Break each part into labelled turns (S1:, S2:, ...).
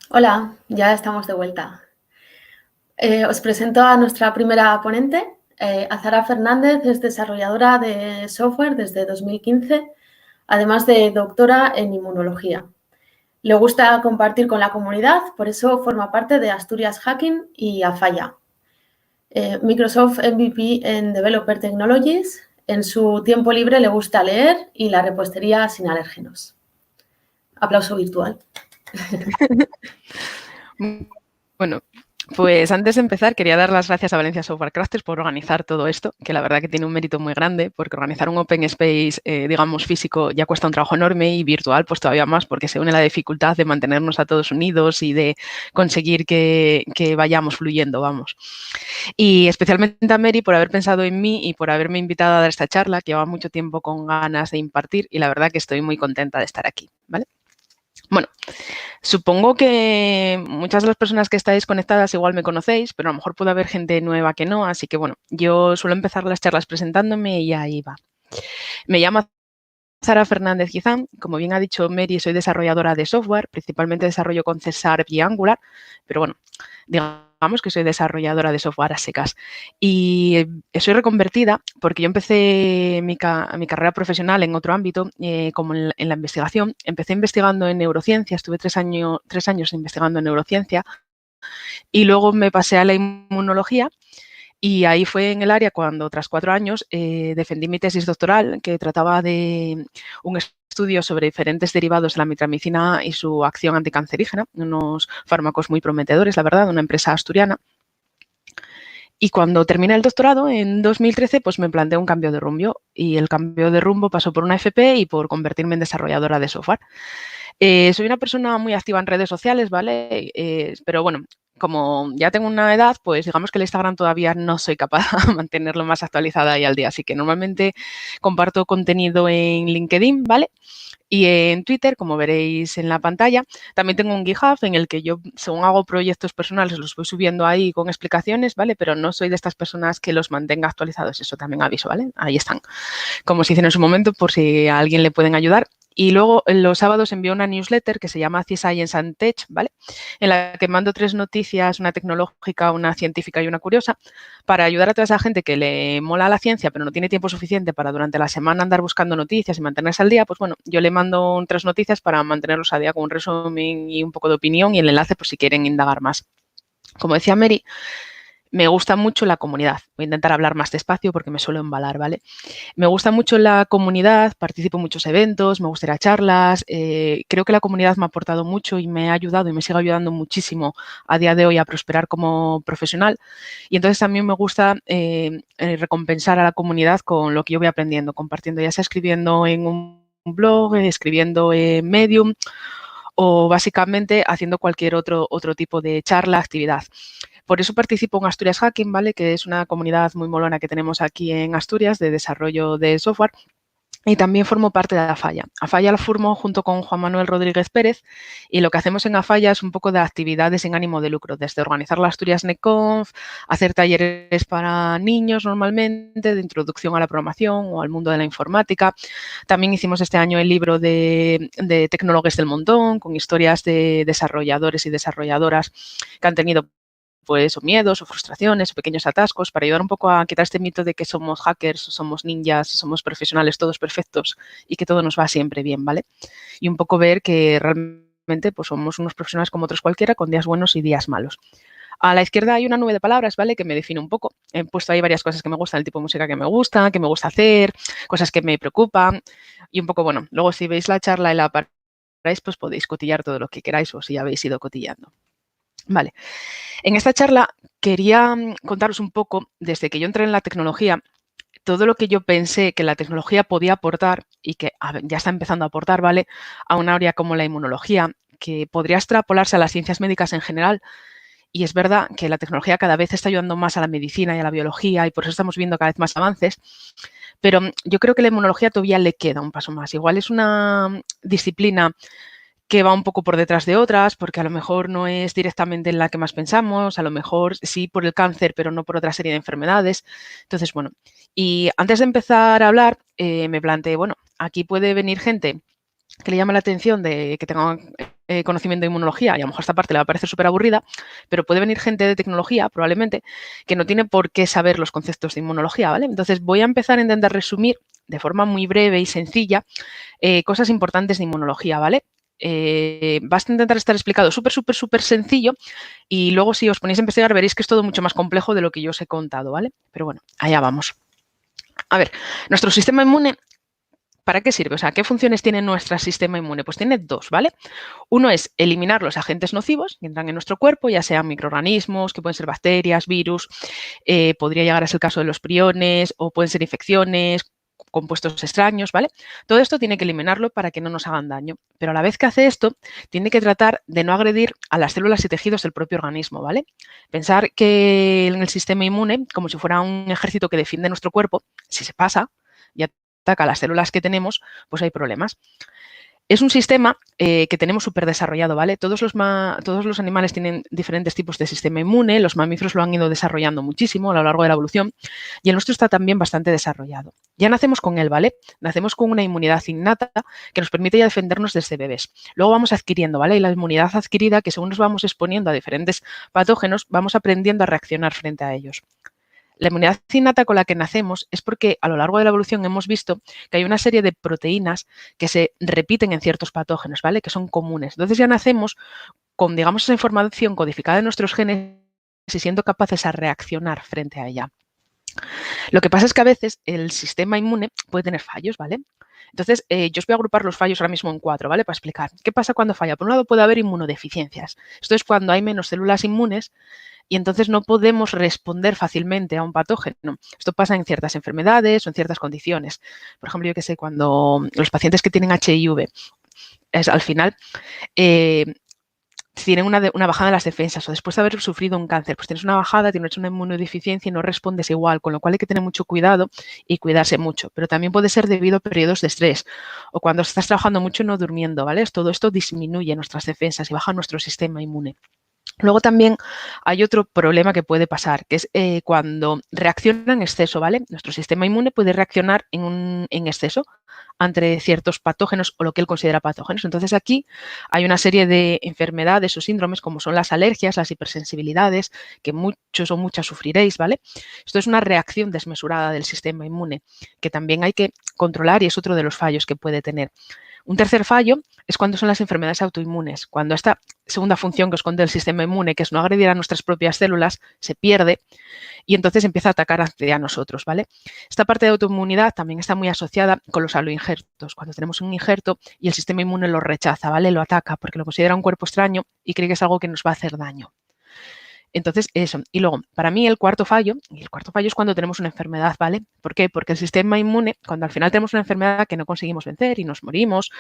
S1: Hola, ya estamos de vuelta. Os presento a nuestra primera ponente. Azara Fernández es desarrolladora de software desde 2015, además de doctora en inmunología. Le gusta compartir con la comunidad, por eso forma parte de Asturias Hacking y Afaya. Microsoft MVP en Developer Technologies. En su tiempo libre le gusta leer y la repostería sin alérgenos. Aplauso virtual.
S2: Bueno, pues antes de empezar quería dar las gracias a Valencia Software Crafters por organizar todo esto, que la verdad que tiene un mérito muy grande, porque organizar un open space, digamos, físico ya cuesta un trabajo enorme y virtual pues todavía más, porque se une la dificultad de mantenernos a todos unidos y de conseguir que vayamos fluyendo, vamos. Y especialmente a Mary por haber pensado en mí y por haberme invitado a dar esta charla, que lleva mucho tiempo con ganas de impartir y la verdad que estoy muy contenta de estar aquí, ¿vale? Bueno, supongo que muchas de las personas que estáis conectadas igual me conocéis, pero a lo mejor puede haber gente nueva que no, así que bueno, yo suelo empezar las charlas presentándome y ahí va. Me llamo Zara Fernández Guizán, como bien ha dicho Mary, soy desarrolladora de software, principalmente desarrollo con C# y Angular, pero bueno, digamos que soy desarrolladora de software a secas. Y soy reconvertida porque yo empecé mi carrera profesional en otro ámbito, como en la investigación. Empecé investigando en neurociencia, estuve 3 años investigando en neurociencia y luego me pasé a la inmunología. Y ahí fue en el área cuando, tras 4 años, defendí mi tesis doctoral que trataba de un estudio sobre diferentes derivados de la mitramicina y su acción anticancerígena, unos fármacos muy prometedores, la verdad, de una empresa asturiana. Y cuando terminé el doctorado, en 2013, pues me planteé un cambio de rumbo. Y el cambio de rumbo pasó por una FP y por convertirme en desarrolladora de software. Soy una persona muy activa en redes sociales, ¿vale? Pero bueno, como ya tengo una edad, pues digamos que el Instagram todavía no soy capaz de mantenerlo más actualizada y al día. Así que normalmente comparto contenido en LinkedIn, ¿vale? Y en Twitter, como veréis en la pantalla, también tengo un GitHub en el que yo, según hago proyectos personales, los voy subiendo ahí con explicaciones, ¿vale? Pero no soy de estas personas que los mantenga actualizados, eso también aviso, ¿vale? Ahí están, como se dice en su momento, por si a alguien le pueden ayudar. Y luego los sábados envío una newsletter que se llama C-Science and Tech, ¿vale? En la que mando 3 noticias, una tecnológica, una científica y una curiosa, para ayudar a toda esa gente que le mola la ciencia, pero no tiene tiempo suficiente para durante la semana andar buscando noticias y mantenerse al día. Pues bueno, yo le mando 3 noticias para mantenerlos al día con un resumen y un poco de opinión y el enlace por si quieren indagar más. Como decía Mary, me gusta mucho la comunidad. Voy a intentar hablar más despacio porque me suelo embalar, ¿vale? Me gusta mucho la comunidad, participo en muchos eventos, me gusta ir a charlas. Creo que la comunidad me ha aportado mucho y me ha ayudado y me sigue ayudando muchísimo a día de hoy a prosperar como profesional. Y entonces también me gusta recompensar a la comunidad con lo que yo voy aprendiendo, compartiendo, ya sea escribiendo en un blog, escribiendo en Medium o básicamente haciendo cualquier otro tipo de charla, actividad. Por eso participo en Asturias Hacking, ¿vale? Que es una comunidad muy molona que tenemos aquí en Asturias de desarrollo de software. Y también formo parte de Afaya. Afaya la formo junto con Juan Manuel Rodríguez Pérez y lo que hacemos en Afaya es un poco de actividades sin ánimo de lucro, desde organizar la Asturias NetConf, hacer talleres para niños normalmente, de introducción a la programación o al mundo de la informática. También hicimos este año el libro de Tecnólogos del Montón, con historias de desarrolladores y desarrolladoras que han tenido pues o miedos o frustraciones o pequeños atascos para ayudar un poco a quitar este mito de que somos hackers, o somos ninjas, o somos profesionales todos perfectos y que todo nos va siempre bien, ¿vale? Y un poco ver que realmente pues somos unos profesionales como otros cualquiera con días buenos y días malos. A la izquierda hay una nube de palabras, ¿vale? Que me define un poco. He puesto ahí varias cosas que me gustan, el tipo de música que me gusta hacer, cosas que me preocupan y un poco, bueno, luego si veis la charla y la paráis, pues podéis cotillar todo lo que queráis o si ya habéis ido cotillando. Vale. En esta charla quería contaros un poco, desde que yo entré en la tecnología, todo lo que yo pensé que la tecnología podía aportar y que ya está empezando a aportar, ¿vale? A un área como la inmunología, que podría extrapolarse a las ciencias médicas en general. Y es verdad que la tecnología cada vez está ayudando más a la medicina y a la biología y por eso estamos viendo cada vez más avances. Pero yo creo que la inmunología todavía le queda un paso más. Igual es una disciplina que va un poco por detrás de otras, porque a lo mejor no es directamente en la que más pensamos, a lo mejor sí por el cáncer, pero no por otra serie de enfermedades. Entonces, bueno, y antes de empezar a hablar, me planteé, bueno, aquí puede venir gente que le llama la atención de que tengan conocimiento de inmunología y a lo mejor esta parte le va a parecer súper aburrida, pero puede venir gente de tecnología, probablemente, que no tiene por qué saber los conceptos de inmunología, ¿vale? Entonces voy a empezar a intentar resumir de forma muy breve y sencilla cosas importantes de inmunología, ¿vale? Vas a intentar estar explicado súper sencillo y luego si os ponéis a investigar veréis que es todo mucho más complejo de lo que yo os he contado, ¿vale? Pero bueno, allá vamos. A ver, nuestro sistema inmune, ¿para qué sirve? O sea, ¿qué funciones tiene nuestro sistema inmune? Pues tiene dos, ¿vale? Uno es eliminar los agentes nocivos que entran en nuestro cuerpo, ya sean microorganismos, que pueden ser bacterias, virus, podría llegar a ser el caso de los priones o pueden ser infecciones, compuestos extraños, ¿vale? Todo esto tiene que eliminarlo para que no nos hagan daño, pero a la vez que hace esto, tiene que tratar de no agredir a las células y tejidos del propio organismo, ¿vale? Pensar que en el sistema inmune, como si fuera un ejército que defiende nuestro cuerpo, si se pasa y ataca a las células que tenemos, pues hay problemas. Es un sistema que tenemos súper desarrollado, ¿vale? Todos los animales tienen diferentes tipos de sistema inmune, los mamíferos lo han ido desarrollando muchísimo a lo largo de la evolución y el nuestro está también bastante desarrollado. Ya nacemos con él, ¿vale? Nacemos con una inmunidad innata que nos permite ya defendernos desde bebés. Luego vamos adquiriendo, ¿vale? Y la inmunidad adquirida, que según nos vamos exponiendo a diferentes patógenos, vamos aprendiendo a reaccionar frente a ellos. La inmunidad innata con la que nacemos es porque a lo largo de la evolución hemos visto que hay una serie de proteínas que se repiten en ciertos patógenos, ¿vale? Que son comunes. Entonces ya nacemos con, digamos, esa información codificada en nuestros genes y siendo capaces a reaccionar frente a ella. Lo que pasa es que a veces el sistema inmune puede tener fallos, ¿vale? Entonces, yo os voy a agrupar los fallos ahora mismo en 4, ¿vale? Para explicar. ¿Qué pasa cuando falla? Por un lado puede haber inmunodeficiencias. Esto es cuando hay menos células inmunes y entonces no podemos responder fácilmente a un patógeno. Esto pasa en ciertas enfermedades o en ciertas condiciones. Por ejemplo, yo que sé, cuando los pacientes que tienen HIV, al final tienen una bajada en las defensas o después de haber sufrido un cáncer, pues tienes una bajada, tienes una inmunodeficiencia y no respondes igual, con lo cual hay que tener mucho cuidado y cuidarse mucho. Pero también puede ser debido a periodos de estrés o cuando estás trabajando mucho y no durmiendo, ¿vale? Todo esto disminuye nuestras defensas y baja nuestro sistema inmune. Luego también hay otro problema que puede pasar, que es cuando reacciona en exceso, ¿vale? Nuestro sistema inmune puede reaccionar en exceso ante ciertos patógenos o lo que él considera patógenos. Entonces aquí hay una serie de enfermedades o síndromes como son las alergias, las hipersensibilidades, que muchos o muchas sufriréis, ¿vale? Esto es una reacción desmesurada del sistema inmune que también hay que controlar y es otro de los fallos que puede tener. Un tercer fallo es cuando son las enfermedades autoinmunes, cuando esta segunda función que esconde el sistema inmune, que es no agredir a nuestras propias células, se pierde y entonces empieza a atacar hacia nosotros, ¿vale? Esta parte de autoinmunidad también está muy asociada con los aloinjertos, cuando tenemos un injerto y el sistema inmune lo rechaza, ¿vale? Lo ataca porque lo considera un cuerpo extraño y cree que es algo que nos va a hacer daño. Entonces, eso. Y luego, para mí, el cuarto fallo es cuando tenemos una enfermedad, ¿vale? ¿Por qué? Porque el sistema inmune, cuando al final tenemos una enfermedad que no conseguimos vencer y nos morimos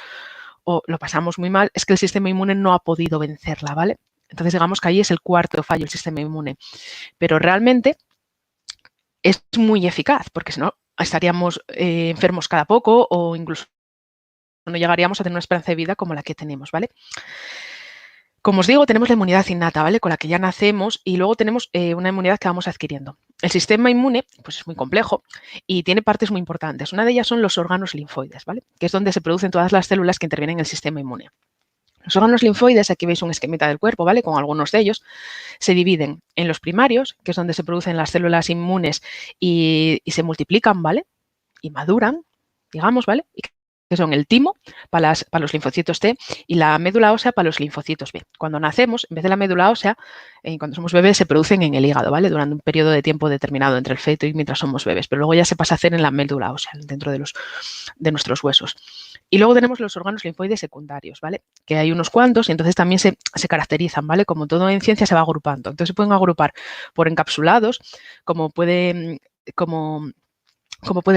S2: o lo pasamos muy mal, es que el sistema inmune no ha podido vencerla, ¿vale? Entonces, digamos que ahí es el cuarto fallo, el sistema inmune. Pero realmente es muy eficaz, porque si no, estaríamos enfermos cada poco o incluso no llegaríamos a tener una esperanza de vida como la que tenemos, ¿vale? Como os digo, tenemos la inmunidad innata, ¿vale? Con la que ya nacemos y luego tenemos una inmunidad que vamos adquiriendo. El sistema inmune, pues es muy complejo y tiene partes muy importantes. Una de ellas son los órganos linfoides, ¿vale? Que es donde se producen todas las células que intervienen en el sistema inmune. Los órganos linfoides, aquí veis un esquemita del cuerpo, ¿vale? Con algunos de ellos, se dividen en los primarios, que es donde se producen las células inmunes y se multiplican, ¿vale? Y maduran, digamos, ¿vale? Y que son el timo para los linfocitos T y la médula ósea para los linfocitos B. Cuando nacemos, en vez de la médula ósea, cuando somos bebés se producen en el hígado, ¿vale? Durante un periodo de tiempo determinado entre el feto y mientras somos bebés, pero luego ya se pasa a hacer en la médula ósea, dentro de nuestros huesos. Y luego tenemos los órganos linfoides secundarios, ¿vale? Que hay unos cuantos y entonces también se caracterizan, ¿vale? Como todo en ciencia se va agrupando. Entonces se pueden agrupar por encapsulados, como pueden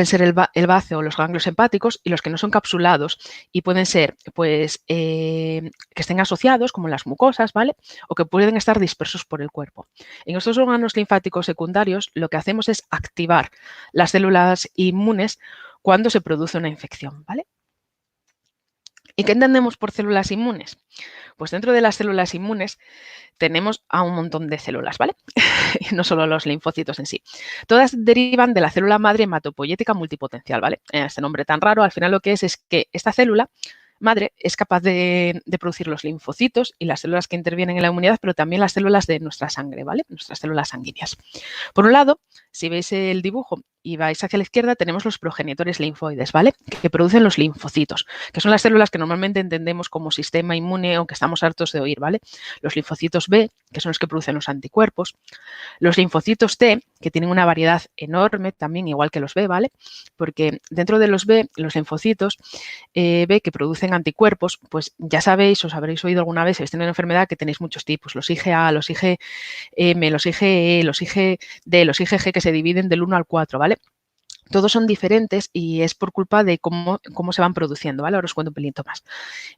S2: ser el báceo o los ganglios hepáticos y los que no son capsulados y pueden ser, pues, que estén asociados, como las mucosas, ¿vale? O que pueden estar dispersos por el cuerpo. En estos órganos linfáticos secundarios lo que hacemos es activar las células inmunes cuando se produce una infección, ¿vale? ¿Y qué entendemos por células inmunes? Pues dentro de las células inmunes tenemos a un montón de células, ¿vale? No solo los linfocitos en sí. Todas derivan de la célula madre hematopoyética multipotencial, ¿vale? Este nombre tan raro, al final lo que es que esta célula madre es capaz de producir los linfocitos y las células que intervienen en la inmunidad, pero también las células de nuestra sangre, ¿vale? Nuestras células sanguíneas. Por un lado, si veis el dibujo y vais hacia la izquierda, tenemos los progenitores linfoides, ¿vale? Que producen los linfocitos, que son las células que normalmente entendemos como sistema inmune o que estamos hartos de oír, ¿vale? Los linfocitos B, que son los que producen los anticuerpos. Los linfocitos T, que tienen una variedad enorme también, igual que los B, ¿vale? Porque dentro de los B, los linfocitos B que producen anticuerpos, pues ya sabéis, os habréis oído alguna vez, si habéis tenido una enfermedad, que tenéis muchos tipos, los IgA, los IgM, los IgE, los IgD, los IgG, que se dividen del 1 al 4, ¿vale? Todos son diferentes y es por culpa de cómo se van produciendo, ¿vale? Ahora os cuento un pelito más.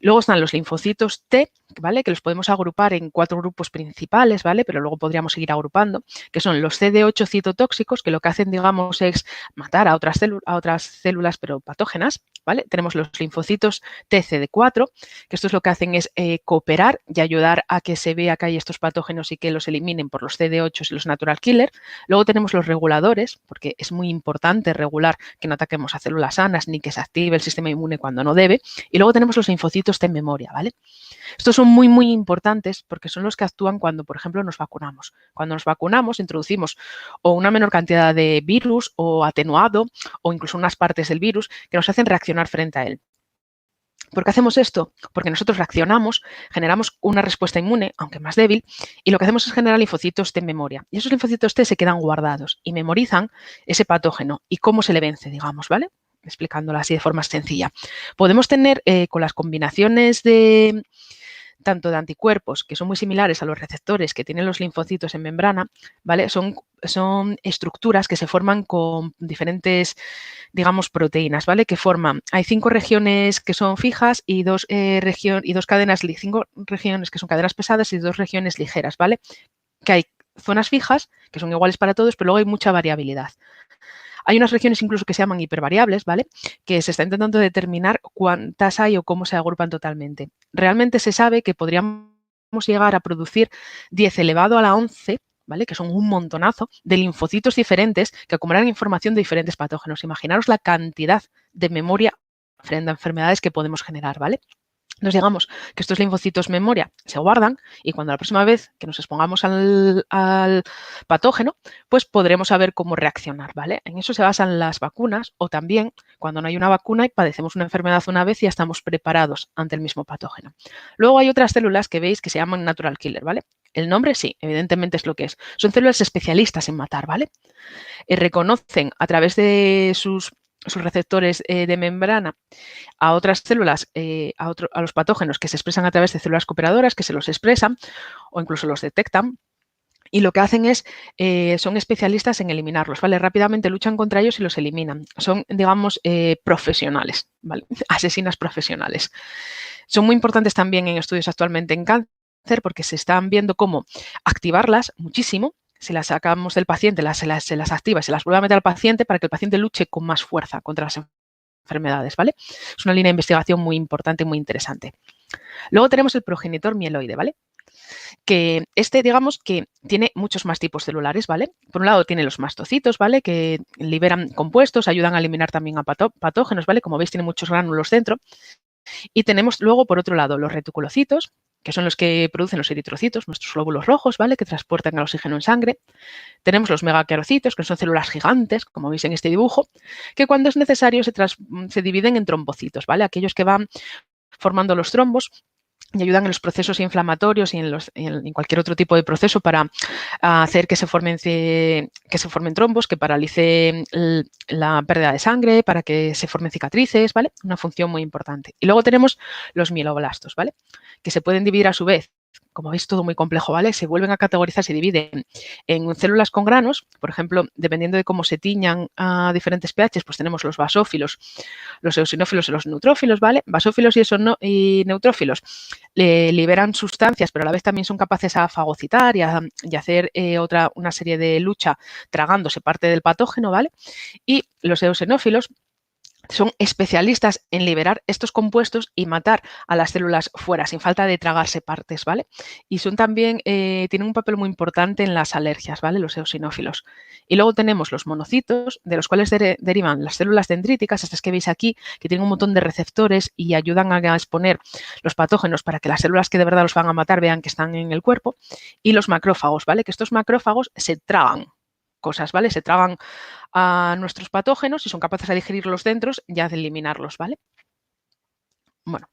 S2: Luego están los linfocitos T, ¿vale? Que los podemos agrupar en 4 grupos principales, ¿vale? Pero luego podríamos seguir agrupando, que son los CD8 citotóxicos, que lo que hacen, digamos, es matar a otras células, pero patógenas, ¿vale? Tenemos los linfocitos TCD4, que estos lo que hacen es cooperar y ayudar a que se vea que hay estos patógenos y que los eliminen por los CD8 y los natural killer. Luego tenemos los reguladores, porque es muy importante regular que no ataquemos a células sanas ni que se active el sistema inmune cuando no debe. Y luego tenemos los linfocitos T memoria, ¿vale? Estos son muy, muy importantes porque son los que actúan cuando, por ejemplo, nos vacunamos. Cuando nos vacunamos, introducimos o una menor cantidad de virus o atenuado o incluso unas partes del virus que nos hacen reaccionar frente a él. ¿Por qué hacemos esto? Porque nosotros reaccionamos, generamos una respuesta inmune, aunque más débil, y lo que hacemos es generar linfocitos T en memoria. Y esos linfocitos T se quedan guardados y memorizan ese patógeno y cómo se le vence, digamos, ¿vale? Explicándolo así de forma sencilla. Podemos tener con las combinaciones de tanto de anticuerpos, que son muy similares a los receptores que tienen los linfocitos en membrana, ¿vale? Son estructuras que se forman con diferentes, digamos, proteínas, ¿vale? Que forman, hay 5 regiones que son fijas y 5 regiones que son cadenas pesadas y 2 regiones ligeras, ¿vale? Que hay zonas fijas, que son iguales para todos, pero luego hay mucha variabilidad. Hay unas regiones incluso que se llaman hipervariables, ¿vale? Que se está intentando determinar cuántas hay o cómo se agrupan totalmente. Realmente se sabe que podríamos llegar a producir 10 elevado a la 11, ¿vale? Que son un montonazo de linfocitos diferentes que acumulan información de diferentes patógenos. Imaginaros la cantidad de memoria frente a enfermedades que podemos generar, ¿vale? Nos digamos que estos linfocitos memoria se guardan y cuando la próxima vez que nos expongamos al patógeno, pues podremos saber cómo reaccionar, ¿vale? En eso se basan las vacunas o también cuando no hay una vacuna y padecemos una enfermedad una vez y ya estamos preparados ante el mismo patógeno. Luego hay otras células que veis que se llaman natural killer, ¿vale? El nombre sí, evidentemente es lo que es. Son células especialistas en matar, ¿vale? Reconocen a través de sus receptores de membrana a otras células, a los patógenos que se expresan a través de células cooperadoras, que se los expresan o incluso los detectan. Y lo que hacen es, son especialistas en eliminarlos, ¿vale? Rápidamente luchan contra ellos y los eliminan. Son, digamos, profesionales, ¿vale? Asesinas profesionales. Son muy importantes también en estudios actualmente en cáncer porque se están viendo cómo activarlas muchísimo. Si las sacamos del paciente, se las activa, se las vuelve a meter al paciente para que el paciente luche con más fuerza contra las enfermedades, ¿vale? Es una línea de investigación muy importante y muy interesante. Luego tenemos el progenitor mieloide, ¿vale? Que digamos que tiene muchos más tipos celulares, ¿vale? Por un lado tiene los mastocitos, ¿vale? Que liberan compuestos, ayudan a eliminar también a patógenos, ¿vale? Como veis tiene muchos gránulos dentro. Y tenemos luego, por otro lado, los reticulocitos, que son los que producen los eritrocitos, nuestros glóbulos rojos, ¿vale? Que transportan el oxígeno en sangre. Tenemos los megacarocitos, que son células gigantes, como veis en este dibujo, que cuando es necesario se dividen en trombocitos, ¿vale? Aquellos que van formando los trombos y ayudan en los procesos inflamatorios y en cualquier otro tipo de proceso para hacer que se formen trombos, que paralice la pérdida de sangre, para que se formen cicatrices, ¿vale? Una función muy importante. Y luego tenemos los mieloblastos, ¿vale? Que se pueden dividir a su vez. Como veis, todo muy complejo, ¿vale? Se vuelven a categorizar, se dividen en células con granos, por ejemplo, dependiendo de cómo se tiñan a diferentes pHs, pues tenemos los basófilos, los eosinófilos y los neutrófilos, ¿vale? Basófilos y neutrófilos liberan sustancias, pero a la vez también son capaces a fagocitar y hacer una serie de lucha tragándose parte del patógeno, ¿vale? Y los eosinófilos son especialistas en liberar estos compuestos y matar a las células fuera, sin falta de tragarse partes, ¿vale? Y son también, tienen un papel muy importante en las alergias, ¿vale? Los eosinófilos. Y luego tenemos los monocitos, de los cuales derivan las células dendríticas, estas que veis aquí, que tienen un montón de receptores y ayudan a exponer los patógenos para que las células que de verdad los van a matar vean que están en el cuerpo. Y los macrófagos, ¿vale? Que estos macrófagos se tragan cosas, ¿vale? Se tragan a nuestros patógenos y son capaces de digerirlos dentro y de eliminarlos, ¿vale? Bueno,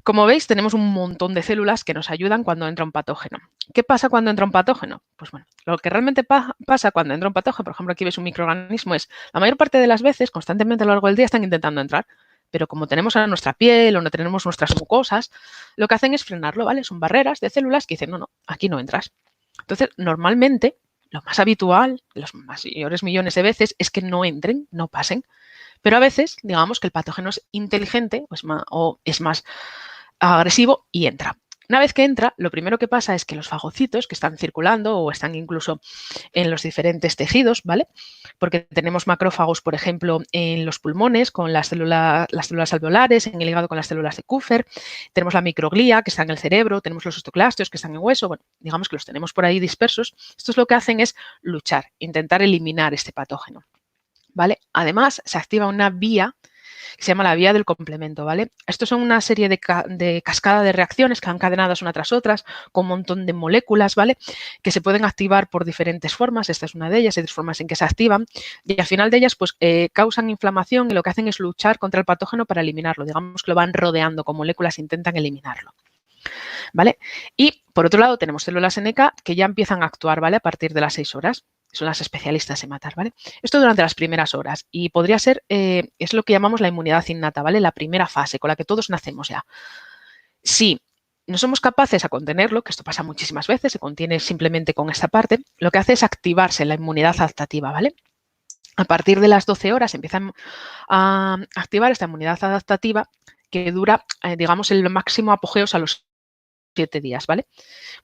S2: como veis, tenemos un montón de células que nos ayudan cuando entra un patógeno. ¿Qué pasa cuando entra un patógeno? Pues bueno, lo que realmente pasa cuando entra un patógeno, por ejemplo, aquí ves un microorganismo, es la mayor parte de las veces, constantemente a lo largo del día, están intentando entrar, pero como tenemos a nuestra piel o no tenemos nuestras mucosas, lo que hacen es frenarlo, ¿vale? Son barreras de células que dicen, no, aquí no entras. Entonces, normalmente, lo más habitual, los mayores millones de veces, es que no entren, no pasen. Pero a veces, digamos que el patógeno es inteligente o es más agresivo y entra. Una vez que entra, lo primero que pasa es que los fagocitos que están circulando o están incluso en los diferentes tejidos, ¿vale? Porque tenemos macrófagos, por ejemplo, en los pulmones con las células alveolares, en el hígado con las células de Kupffer, tenemos la microglía que está en el cerebro, tenemos los osteoclastios que están en hueso, bueno, digamos que los tenemos por ahí dispersos. Estos lo que hacen es luchar, intentar eliminar este patógeno, ¿vale? Además, se activa una vía que se llama la vía del complemento, ¿vale? Estos son una serie de cascada de reacciones que van encadenadas una tras otras con un montón de moléculas, ¿vale? Que se pueden activar por diferentes formas, esta es una de ellas, hay dos formas en que se activan y al final de ellas pues causan inflamación y lo que hacen es luchar contra el patógeno para eliminarlo, digamos que lo van rodeando con moléculas e intentan eliminarlo, ¿vale? Y por otro lado tenemos células NK que ya empiezan a actuar, ¿vale? A partir de las 6 horas. Son las especialistas en matar, ¿vale? Esto durante las primeras horas y podría ser, es lo que llamamos la inmunidad innata, ¿vale? La primera fase con la que todos nacemos ya. Si no somos capaces a contenerlo, que esto pasa muchísimas veces, se contiene simplemente con esta parte, lo que hace es activarse la inmunidad adaptativa, ¿vale? A partir de las 12 horas empiezan a activar esta inmunidad adaptativa que dura, digamos, el máximo apogeo a los 7 días, ¿vale?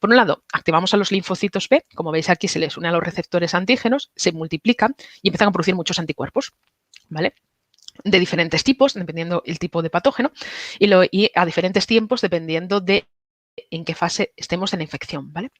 S2: Por un lado, activamos a los linfocitos B, como veis aquí se les une a los receptores antígenos, se multiplican y empiezan a producir muchos anticuerpos, ¿vale? De diferentes tipos, dependiendo el tipo de patógeno, y a diferentes tiempos, dependiendo de en qué fase estemos en la infección, ¿vale?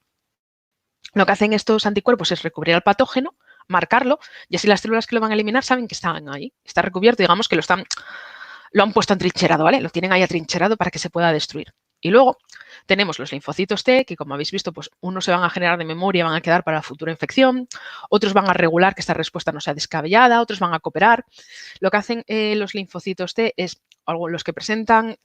S2: Lo que hacen estos anticuerpos es recubrir al patógeno, marcarlo, y así las células que lo van a eliminar saben que están ahí, está recubierto, digamos que lo han puesto atrincherado, ¿vale? Lo tienen ahí atrincherado para que se pueda destruir. Y luego tenemos los linfocitos T, que como habéis visto, pues unos se van a generar de memoria, van a quedar para la futura infección, otros van a regular que esta respuesta no sea descabellada, otros van a cooperar. Lo que hacen los linfocitos T es, los que presentan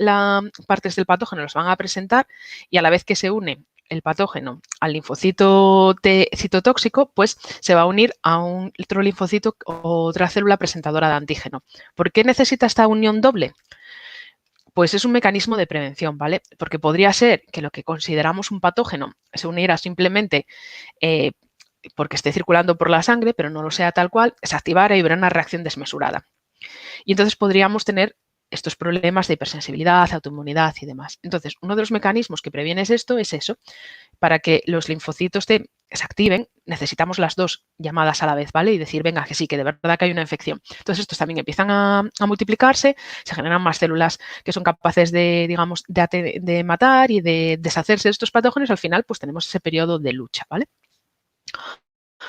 S2: partes del patógeno los van a presentar y a la vez que se une el patógeno al linfocito T citotóxico, pues se va a unir a un otro linfocito o otra célula presentadora de antígeno. ¿Por qué necesita esta unión doble? Pues es un mecanismo de prevención, ¿vale? Porque podría ser que lo que consideramos un patógeno se uniera simplemente porque esté circulando por la sangre, pero no lo sea tal cual, se activara y hubiera una reacción desmesurada. Y entonces podríamos tener estos problemas de hipersensibilidad, autoinmunidad y demás. Entonces, uno de los mecanismos que previene esto es eso. Para que los linfocitos T se activen, necesitamos las dos llamadas a la vez, ¿vale? Y decir, venga, que sí, que de verdad que hay una infección. Entonces, estos también empiezan a multiplicarse, se generan más células que son capaces de, digamos, de matar y de deshacerse de estos patógenos. Al final, pues tenemos ese periodo de lucha, ¿vale?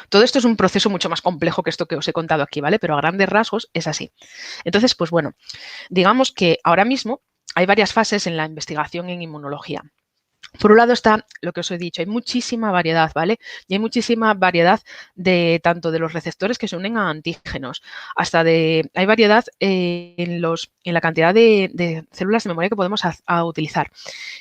S2: Todo esto es un proceso mucho más complejo que esto que os he contado aquí, ¿vale? Pero a grandes rasgos es así. Entonces, pues bueno, digamos que ahora mismo hay varias fases en la investigación en inmunología. Por un lado está lo que os he dicho, hay muchísima variedad, ¿vale? Y hay muchísima variedad de tanto de los receptores que se unen a antígenos, hasta hay variedad en la cantidad de células de memoria que podemos utilizar.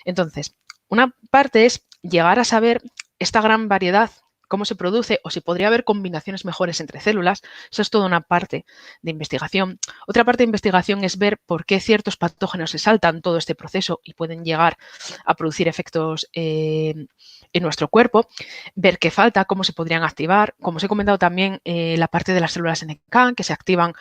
S2: Entonces, una parte es llegar a saber esta gran variedad, cómo se produce o si podría haber combinaciones mejores entre células. Eso es toda una parte de investigación. Otra parte de investigación es ver por qué ciertos patógenos se saltan todo este proceso y pueden llegar a producir efectos en nuestro cuerpo, ver qué falta, cómo se podrían activar. Como os he comentado también, la parte de las células NK que se activan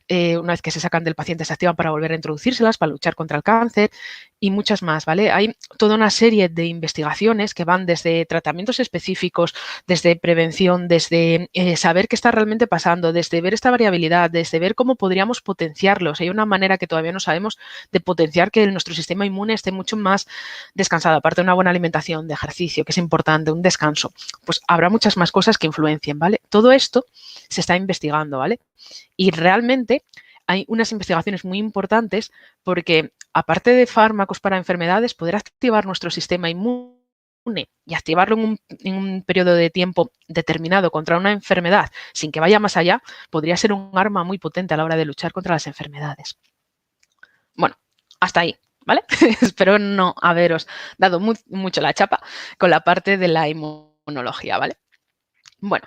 S2: una vez que se sacan del paciente, se activan para volver a introducírselas, para luchar contra el cáncer y muchas más, ¿vale? Hay toda una serie de investigaciones que van desde tratamientos específicos, desde prevención, desde saber qué está realmente pasando, desde ver esta variabilidad, desde ver cómo podríamos potenciarlos. Hay una manera que todavía no sabemos de potenciar que nuestro sistema inmune esté mucho más descansado, aparte de una buena alimentación, de ejercicio, que es importante, un descanso. Pues habrá muchas más cosas que influencien, ¿vale? Todo esto se está investigando, ¿vale? Y realmente hay unas investigaciones muy importantes porque, aparte de fármacos para enfermedades, poder activar nuestro sistema inmune y activarlo en un periodo de tiempo determinado contra una enfermedad sin que vaya más allá, podría ser un arma muy potente a la hora de luchar contra las enfermedades. Bueno, hasta ahí, ¿vale? Espero no haberos dado mucho la chapa con la parte de la inmunología, ¿vale? Bueno,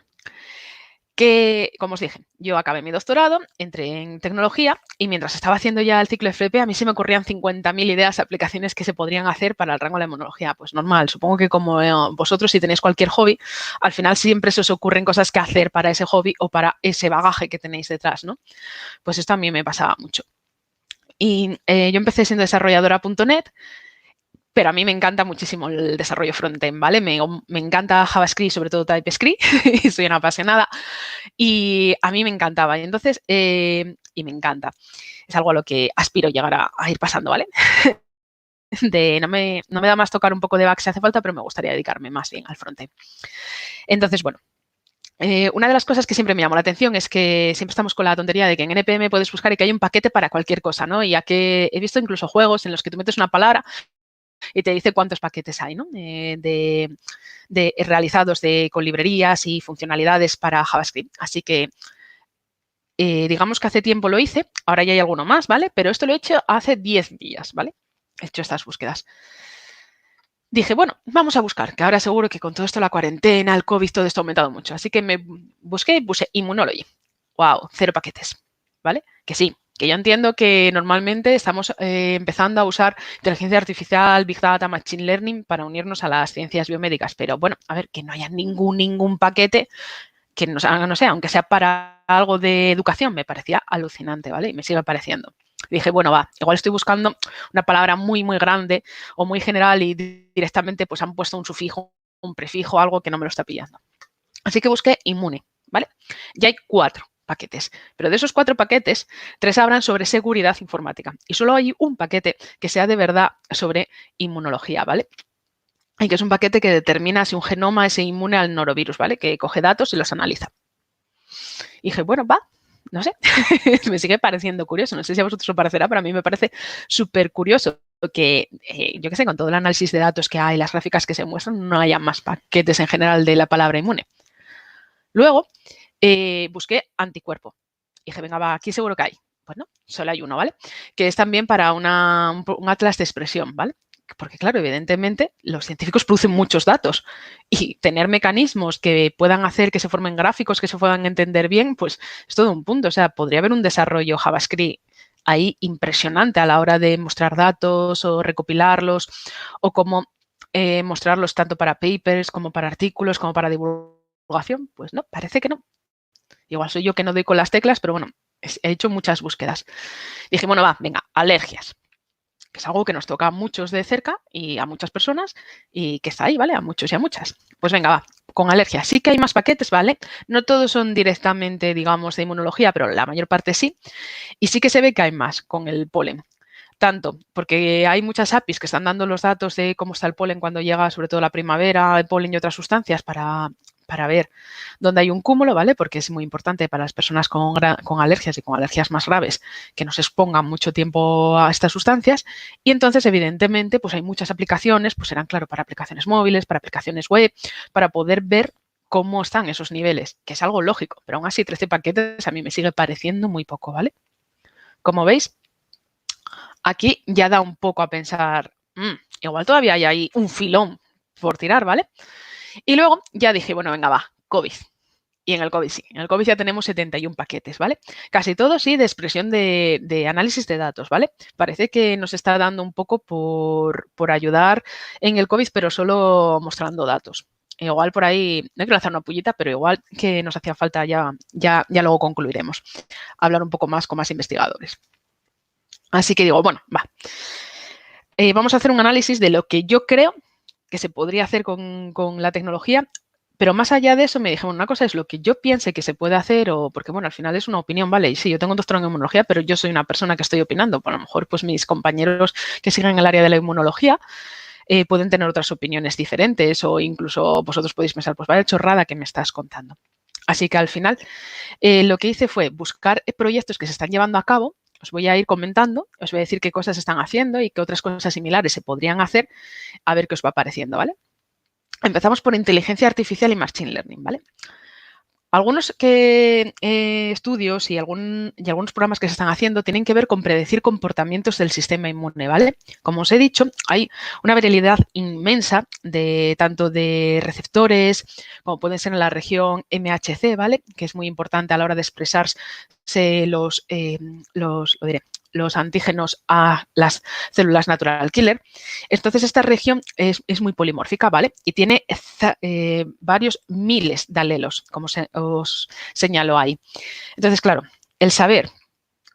S2: que, como os dije, yo acabé mi doctorado, entré en tecnología y mientras estaba haciendo ya el ciclo FP, a mí se me ocurrían 50.000 ideas, aplicaciones que se podrían hacer para el rango de la inmunología. Pues normal, supongo que como vosotros, si tenéis cualquier hobby, al final siempre se os ocurren cosas que hacer para ese hobby o para ese bagaje que tenéis detrás, ¿no? Pues esto a mí me pasaba mucho. Y yo empecé siendo desarrolladora.net, pero a mí me encanta muchísimo el desarrollo frontend, ¿vale? Me encanta JavaScript, sobre todo TypeScript, y soy una apasionada. Y a mí me encantaba. Y entonces, y me encanta. Es algo a lo que aspiro llegar a ir pasando, ¿vale? No me da más tocar un poco de back si hace falta, pero me gustaría dedicarme más bien al frontend. Entonces, bueno, una de las cosas que siempre me llamó la atención es que siempre estamos con la tontería de que en NPM puedes buscar y que hay un paquete para cualquier cosa, ¿no? Y ya que he visto incluso juegos en los que tú metes una palabra y te dice cuántos paquetes hay, ¿no? Realizados con librerías y funcionalidades para JavaScript. Así que digamos que hace tiempo lo hice, ahora ya hay alguno más, ¿vale? Pero esto lo he hecho hace 10 días, ¿vale? He hecho estas búsquedas. Dije, bueno, vamos a buscar, que ahora seguro que con todo esto, la cuarentena, el COVID, todo esto ha aumentado mucho. Así que me busqué y puse Immunology. ¡Wow! 0 paquetes, ¿vale? Que sí, que yo entiendo que normalmente estamos empezando a usar inteligencia artificial, Big Data, Machine Learning para unirnos a las ciencias biomédicas. Pero bueno, a ver, que no haya ningún paquete que no sé, aunque sea para algo de educación, me parecía alucinante, ¿vale? Y me sigue pareciendo. Dije, bueno, va, igual estoy buscando una palabra muy grande o muy general y directamente pues han puesto un sufijo, un prefijo, algo que no me lo está pillando. Así que busqué inmune, ¿vale? Ya hay 4 paquetes, pero de esos 4 paquetes, 3 hablan sobre seguridad informática y solo hay un paquete que sea de verdad sobre inmunología, ¿vale? Y que es un paquete que determina si un genoma es inmune al norovirus, ¿vale? Que coge datos y los analiza. Y dije, bueno, va, no sé, me sigue pareciendo curioso. No sé si a vosotros os parecerá, pero a mí me parece súper curioso que, yo qué sé, con todo el análisis de datos que hay, las gráficas que se muestran, no haya más paquetes en general de la palabra inmune. Luego, busqué anticuerpo. Y dije, venga, va, aquí seguro que hay. Pues no, solo hay uno, ¿vale? Que es también para un atlas de expresión, ¿vale? Porque, claro, evidentemente los científicos producen muchos datos y tener mecanismos que puedan hacer que se formen gráficos, que se puedan entender bien, pues es todo un punto. O sea, podría haber un desarrollo JavaScript ahí impresionante a la hora de mostrar datos o recopilarlos o cómo mostrarlos tanto para papers como para artículos, como para divulgación. Pues no, parece que no. Igual soy yo que no doy con las teclas, pero bueno, he hecho muchas búsquedas. Dije, bueno, va, venga, alergias, que es algo que nos toca a muchos de cerca y a muchas personas y que está ahí, ¿vale? A muchos y a muchas. Pues venga, va, con alergias. Sí que hay más paquetes, ¿vale? No todos son directamente, digamos, de inmunología, pero la mayor parte sí. Y sí que se ve que hay más con el polen. Tanto porque hay muchas APIs que están dando los datos de cómo está el polen cuando llega, sobre todo la primavera, el polen y otras sustancias para ver dónde hay un cúmulo, ¿vale? Porque es muy importante para las personas con alergias y con alergias más graves que no se expongan mucho tiempo a estas sustancias. Y entonces, evidentemente, pues hay muchas aplicaciones, pues serán, claro, para aplicaciones móviles, para aplicaciones web, para poder ver cómo están esos niveles, que es algo lógico, pero aún así 13 paquetes a mí me sigue pareciendo muy poco, ¿vale? Como veis, aquí ya da un poco a pensar, igual todavía hay ahí un filón por tirar, ¿vale? Y luego ya dije, bueno, venga, va, COVID. Y en el COVID sí. En el COVID ya tenemos 71 paquetes, ¿vale? Casi todos sí de expresión de análisis de datos, ¿vale? Parece que nos está dando un poco por ayudar en el COVID, pero solo mostrando datos. Igual por ahí, no quiero hacer una pullita, pero igual que nos hacía falta, ya luego concluiremos, hablar un poco más con más investigadores. Así que digo, bueno, va. Vamos a hacer un análisis de lo que yo creo que se podría hacer con la tecnología, pero más allá de eso me dijeron, una cosa es lo que yo piense que se puede hacer, o porque, bueno, al final es una opinión, ¿vale? Y sí, yo tengo un doctorado en inmunología, pero yo soy una persona que estoy opinando. A lo mejor, pues mis compañeros que siguen el área de la inmunología pueden tener otras opiniones diferentes, o incluso vosotros podéis pensar, pues vaya chorrada que me estás contando. Así que al final lo que hice fue buscar proyectos que se están llevando a cabo. Os voy a ir comentando, os voy a decir qué cosas están haciendo y qué otras cosas similares se podrían hacer, a ver qué os va pareciendo, ¿vale? Empezamos por inteligencia artificial y machine learning, ¿vale? Algunos estudios y algunos programas que se están haciendo tienen que ver con predecir comportamientos del sistema inmune, ¿vale? Como os he dicho, hay una variedad inmensa de tanto de receptores como pueden ser en la región MHC, ¿vale? Que es muy importante a la hora de expresarse los antígenos a las células natural killer. Entonces, esta región es muy polimórfica, ¿vale? Y tiene varios miles de alelos, como os señalo ahí. Entonces, claro, el saber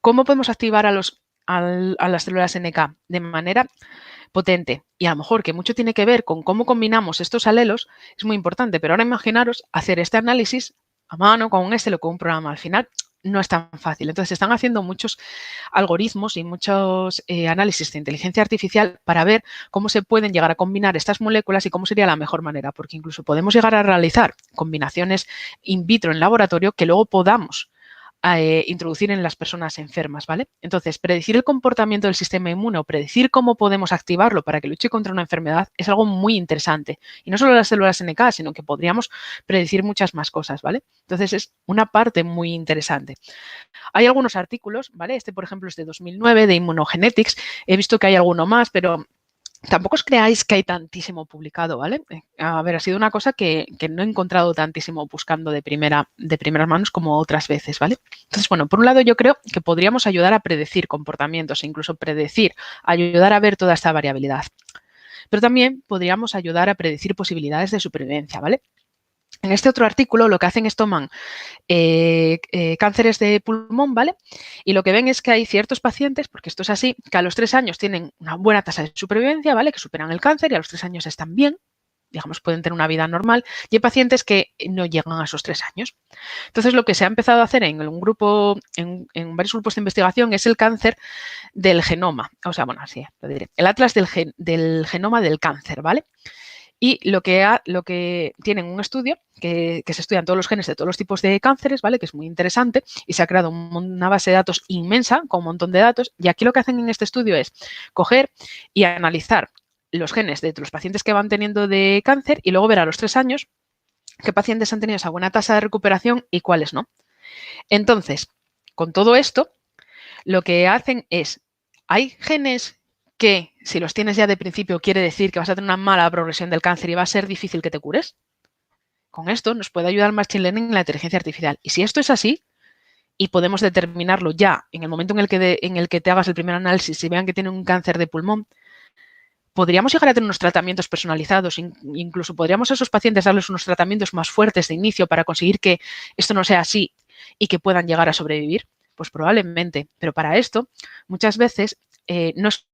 S2: cómo podemos activar a las células NK de manera potente y a lo mejor que mucho tiene que ver con cómo combinamos estos alelos es muy importante, pero ahora imaginaros hacer este análisis a mano con un Excel o con un programa. Al final no es tan fácil. Entonces, se están haciendo muchos algoritmos y muchos análisis de inteligencia artificial para ver cómo se pueden llegar a combinar estas moléculas y cómo sería la mejor manera, porque incluso podemos llegar a realizar combinaciones in vitro en laboratorio que luego podamos introducir en las personas enfermas, ¿vale? Entonces, predecir el comportamiento del sistema inmune o predecir cómo podemos activarlo para que luche contra una enfermedad es algo muy interesante. Y no solo las células NK, sino que podríamos predecir muchas más cosas, ¿vale? Entonces, es una parte muy interesante. Hay algunos artículos, ¿vale? Este, por ejemplo, es de 2009, de Immunogenetics. He visto que hay alguno más, pero tampoco os creáis que hay tantísimo publicado, ¿vale? A ver, ha sido una cosa que no he encontrado tantísimo buscando de primeras manos como otras veces, ¿vale? Entonces, bueno, por un lado yo creo que podríamos ayudar a predecir comportamientos e incluso ayudar a ver toda esta variabilidad. Pero también podríamos ayudar a predecir posibilidades de supervivencia, ¿vale? En este otro artículo lo que hacen es toman cánceres de pulmón, ¿vale? Y lo que ven es que hay ciertos pacientes, porque esto es así, que a los 3 años tienen una buena tasa de supervivencia, ¿vale? Que superan el cáncer y a los 3 años están bien, digamos, pueden tener una vida normal, y hay pacientes que no llegan a esos 3 años. Entonces, lo que se ha empezado a hacer en varios grupos de investigación es el cáncer del genoma, o sea, bueno, así lo diré, el atlas del genoma del cáncer, ¿vale? Y lo que tienen un estudio que se estudian todos los genes de todos los tipos de cánceres, ¿vale? Que es muy interesante y se ha creado una base de datos inmensa con un montón de datos. Y aquí lo que hacen en este estudio es coger y analizar los genes de los pacientes que van teniendo de cáncer y luego ver a los 3 años qué pacientes han tenido esa buena tasa de recuperación y cuáles no. Entonces, con todo esto, lo que hacen es, hay genes que si los tienes ya de principio quiere decir que vas a tener una mala progresión del cáncer y va a ser difícil que te cures. Con esto nos puede ayudar Machine Learning en la inteligencia artificial. Y si esto es así, y podemos determinarlo ya en el momento en el que te hagas el primer análisis y vean que tiene un cáncer de pulmón, podríamos llegar a tener unos tratamientos personalizados, incluso podríamos a esos pacientes darles unos tratamientos más fuertes de inicio para conseguir que esto no sea así y que puedan llegar a sobrevivir. Pues probablemente, pero para esto muchas veces no es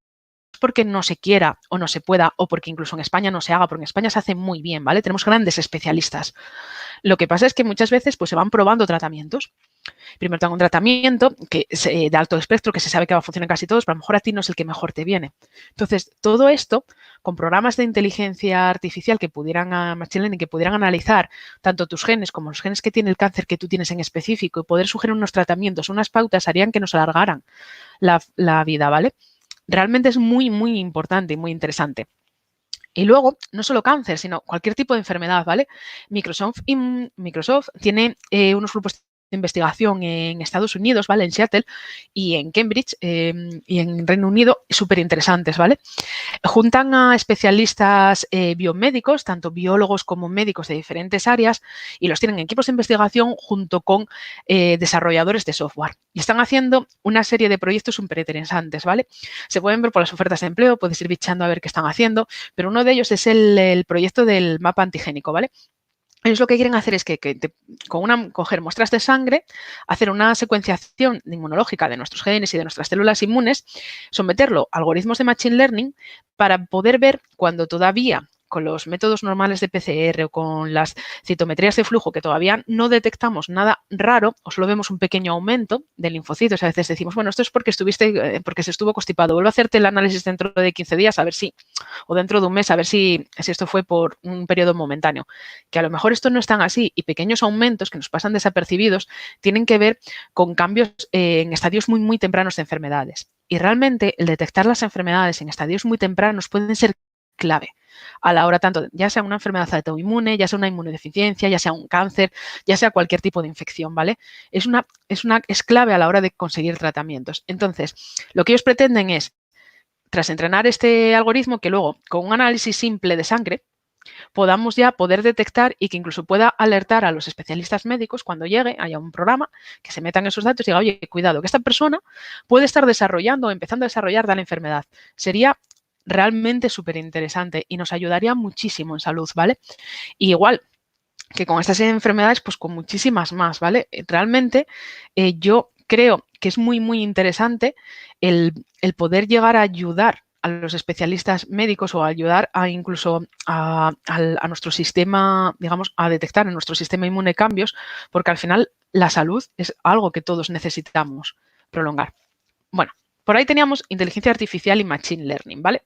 S2: porque no se quiera o no se pueda o porque incluso en España no se haga, porque en España se hace muy bien, ¿vale? Tenemos grandes especialistas. Lo que pasa es que muchas veces pues, se van probando tratamientos. Primero tengo un tratamiento de alto espectro que se sabe que va a funcionar en casi todos, pero a lo mejor a ti no es el que mejor te viene. Entonces, todo esto con programas de inteligencia artificial que pudieran, Machine Learning, que pudieran analizar tanto tus genes como los genes que tiene el cáncer que tú tienes en específico y poder sugerir unos tratamientos, unas pautas, harían que nos alargaran la vida, ¿vale? Realmente es muy, muy importante y muy interesante. Y luego, no solo cáncer, sino cualquier tipo de enfermedad, ¿vale? Microsoft tiene unos grupos investigación en Estados Unidos, ¿vale? En Seattle y en Cambridge y en Reino Unido, súper interesantes, ¿vale? Juntan a especialistas biomédicos, tanto biólogos como médicos de diferentes áreas, y los tienen en equipos de investigación junto con desarrolladores de software. Y están haciendo una serie de proyectos súper interesantes, ¿vale? Se pueden ver por las ofertas de empleo, puedes ir bichando a ver qué están haciendo, pero uno de ellos es el proyecto del mapa antigénico, ¿vale? Ellos lo que quieren hacer es coger muestras de sangre, hacer una secuenciación inmunológica de nuestros genes y de nuestras células inmunes, someterlo a algoritmos de Machine Learning para poder ver cuando todavía con los métodos normales de PCR o con las citometrías de flujo que todavía no detectamos nada raro o solo vemos un pequeño aumento de linfocitos. A veces decimos, bueno, esto es porque se estuvo constipado. Vuelvo a hacerte el análisis dentro de 15 días a ver si, o dentro de un mes a ver si esto fue por un periodo momentáneo. Que a lo mejor esto no es tan así y pequeños aumentos que nos pasan desapercibidos tienen que ver con cambios en estadios muy, muy tempranos de enfermedades. Y realmente el detectar las enfermedades en estadios muy tempranos pueden ser clave a la hora tanto, ya sea una enfermedad autoinmune, ya sea una inmunodeficiencia, ya sea un cáncer, ya sea cualquier tipo de infección, ¿vale? Es clave a la hora de conseguir tratamientos. Entonces, lo que ellos pretenden es, tras entrenar este algoritmo, que luego, con un análisis simple de sangre, podamos ya poder detectar y que incluso pueda alertar a los especialistas médicos cuando llegue, haya un programa que se metan esos datos y diga, oye, cuidado, que esta persona puede estar desarrollando o empezando a desarrollar tal enfermedad. Sería realmente súper interesante y nos ayudaría muchísimo en salud, ¿vale? Y igual que con estas enfermedades, pues con muchísimas más, ¿vale? Realmente yo creo que es muy, muy interesante el poder llegar a ayudar a los especialistas médicos o ayudar a incluso a nuestro sistema, digamos, a detectar en nuestro sistema inmune cambios, porque al final la salud es algo que todos necesitamos prolongar. Bueno, por ahí teníamos inteligencia artificial y machine learning, ¿vale?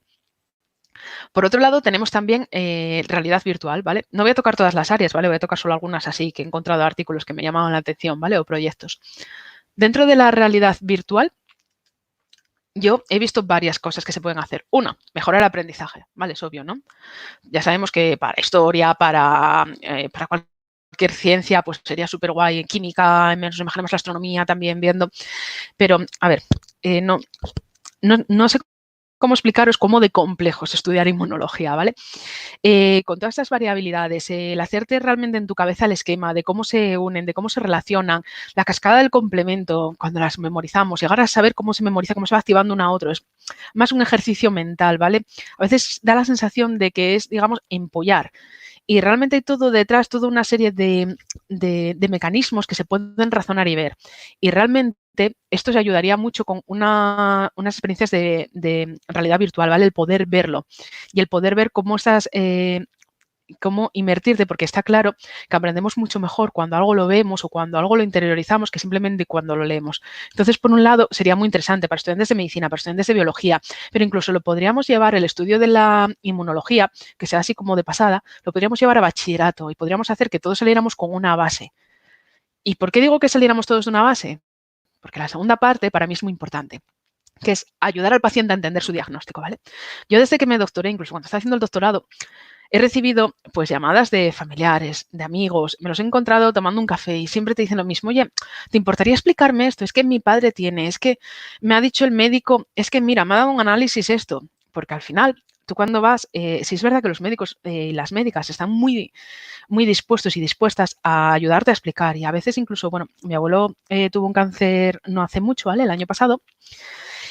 S2: Por otro lado, tenemos también realidad virtual, ¿vale? No voy a tocar todas las áreas, ¿vale? Voy a tocar solo algunas así que he encontrado artículos que me llamaban la atención, ¿vale? O proyectos. Dentro de la realidad virtual, yo he visto varias cosas que se pueden hacer. Una, mejorar el aprendizaje, ¿vale? Es obvio, ¿no? Ya sabemos que para historia, para cualquier ciencia, pues sería súper guay. En química, nos imaginamos la astronomía también viendo. Pero, a ver, no sé cómo explicaros cómo de complejo es estudiar inmunología, ¿vale? Con todas estas variabilidades, el hacerte realmente en tu cabeza el esquema de cómo se unen, de cómo se relacionan, la cascada del complemento, cuando las memorizamos, llegar a saber cómo se memoriza, cómo se va activando una a otro, es más un ejercicio mental, ¿vale? A veces da la sensación de que es, digamos, empollar. Y realmente hay todo detrás, toda una serie de mecanismos que se pueden razonar y ver. Y realmente esto se ayudaría mucho con unas experiencias de realidad virtual, ¿vale? El poder verlo y el poder ver cómo cómo invertirte, porque está claro que aprendemos mucho mejor cuando algo lo vemos o cuando algo lo interiorizamos que simplemente cuando lo leemos. Entonces, por un lado, sería muy interesante para estudiantes de medicina, para estudiantes de biología, pero incluso lo podríamos llevar, el estudio de la inmunología, que sea así como de pasada, lo podríamos llevar a bachillerato y podríamos hacer que todos saliéramos con una base. ¿Y por qué digo que saliéramos todos de una base? Porque la segunda parte para mí es muy importante, que es ayudar al paciente a entender su diagnóstico, ¿vale? Yo desde que me doctoré, incluso cuando estaba haciendo el doctorado, he recibido pues llamadas de familiares, de amigos, me los he encontrado tomando un café y siempre te dicen lo mismo, oye, ¿te importaría explicarme esto? Es que mi padre tiene, es que me ha dicho el médico, es que mira, me ha dado un análisis esto, porque al final tú cuando vas, si es verdad que los médicos y las médicas están muy, muy dispuestos y dispuestas a ayudarte a explicar y a veces incluso, bueno, mi abuelo tuvo un cáncer no hace mucho, ¿vale? El año pasado.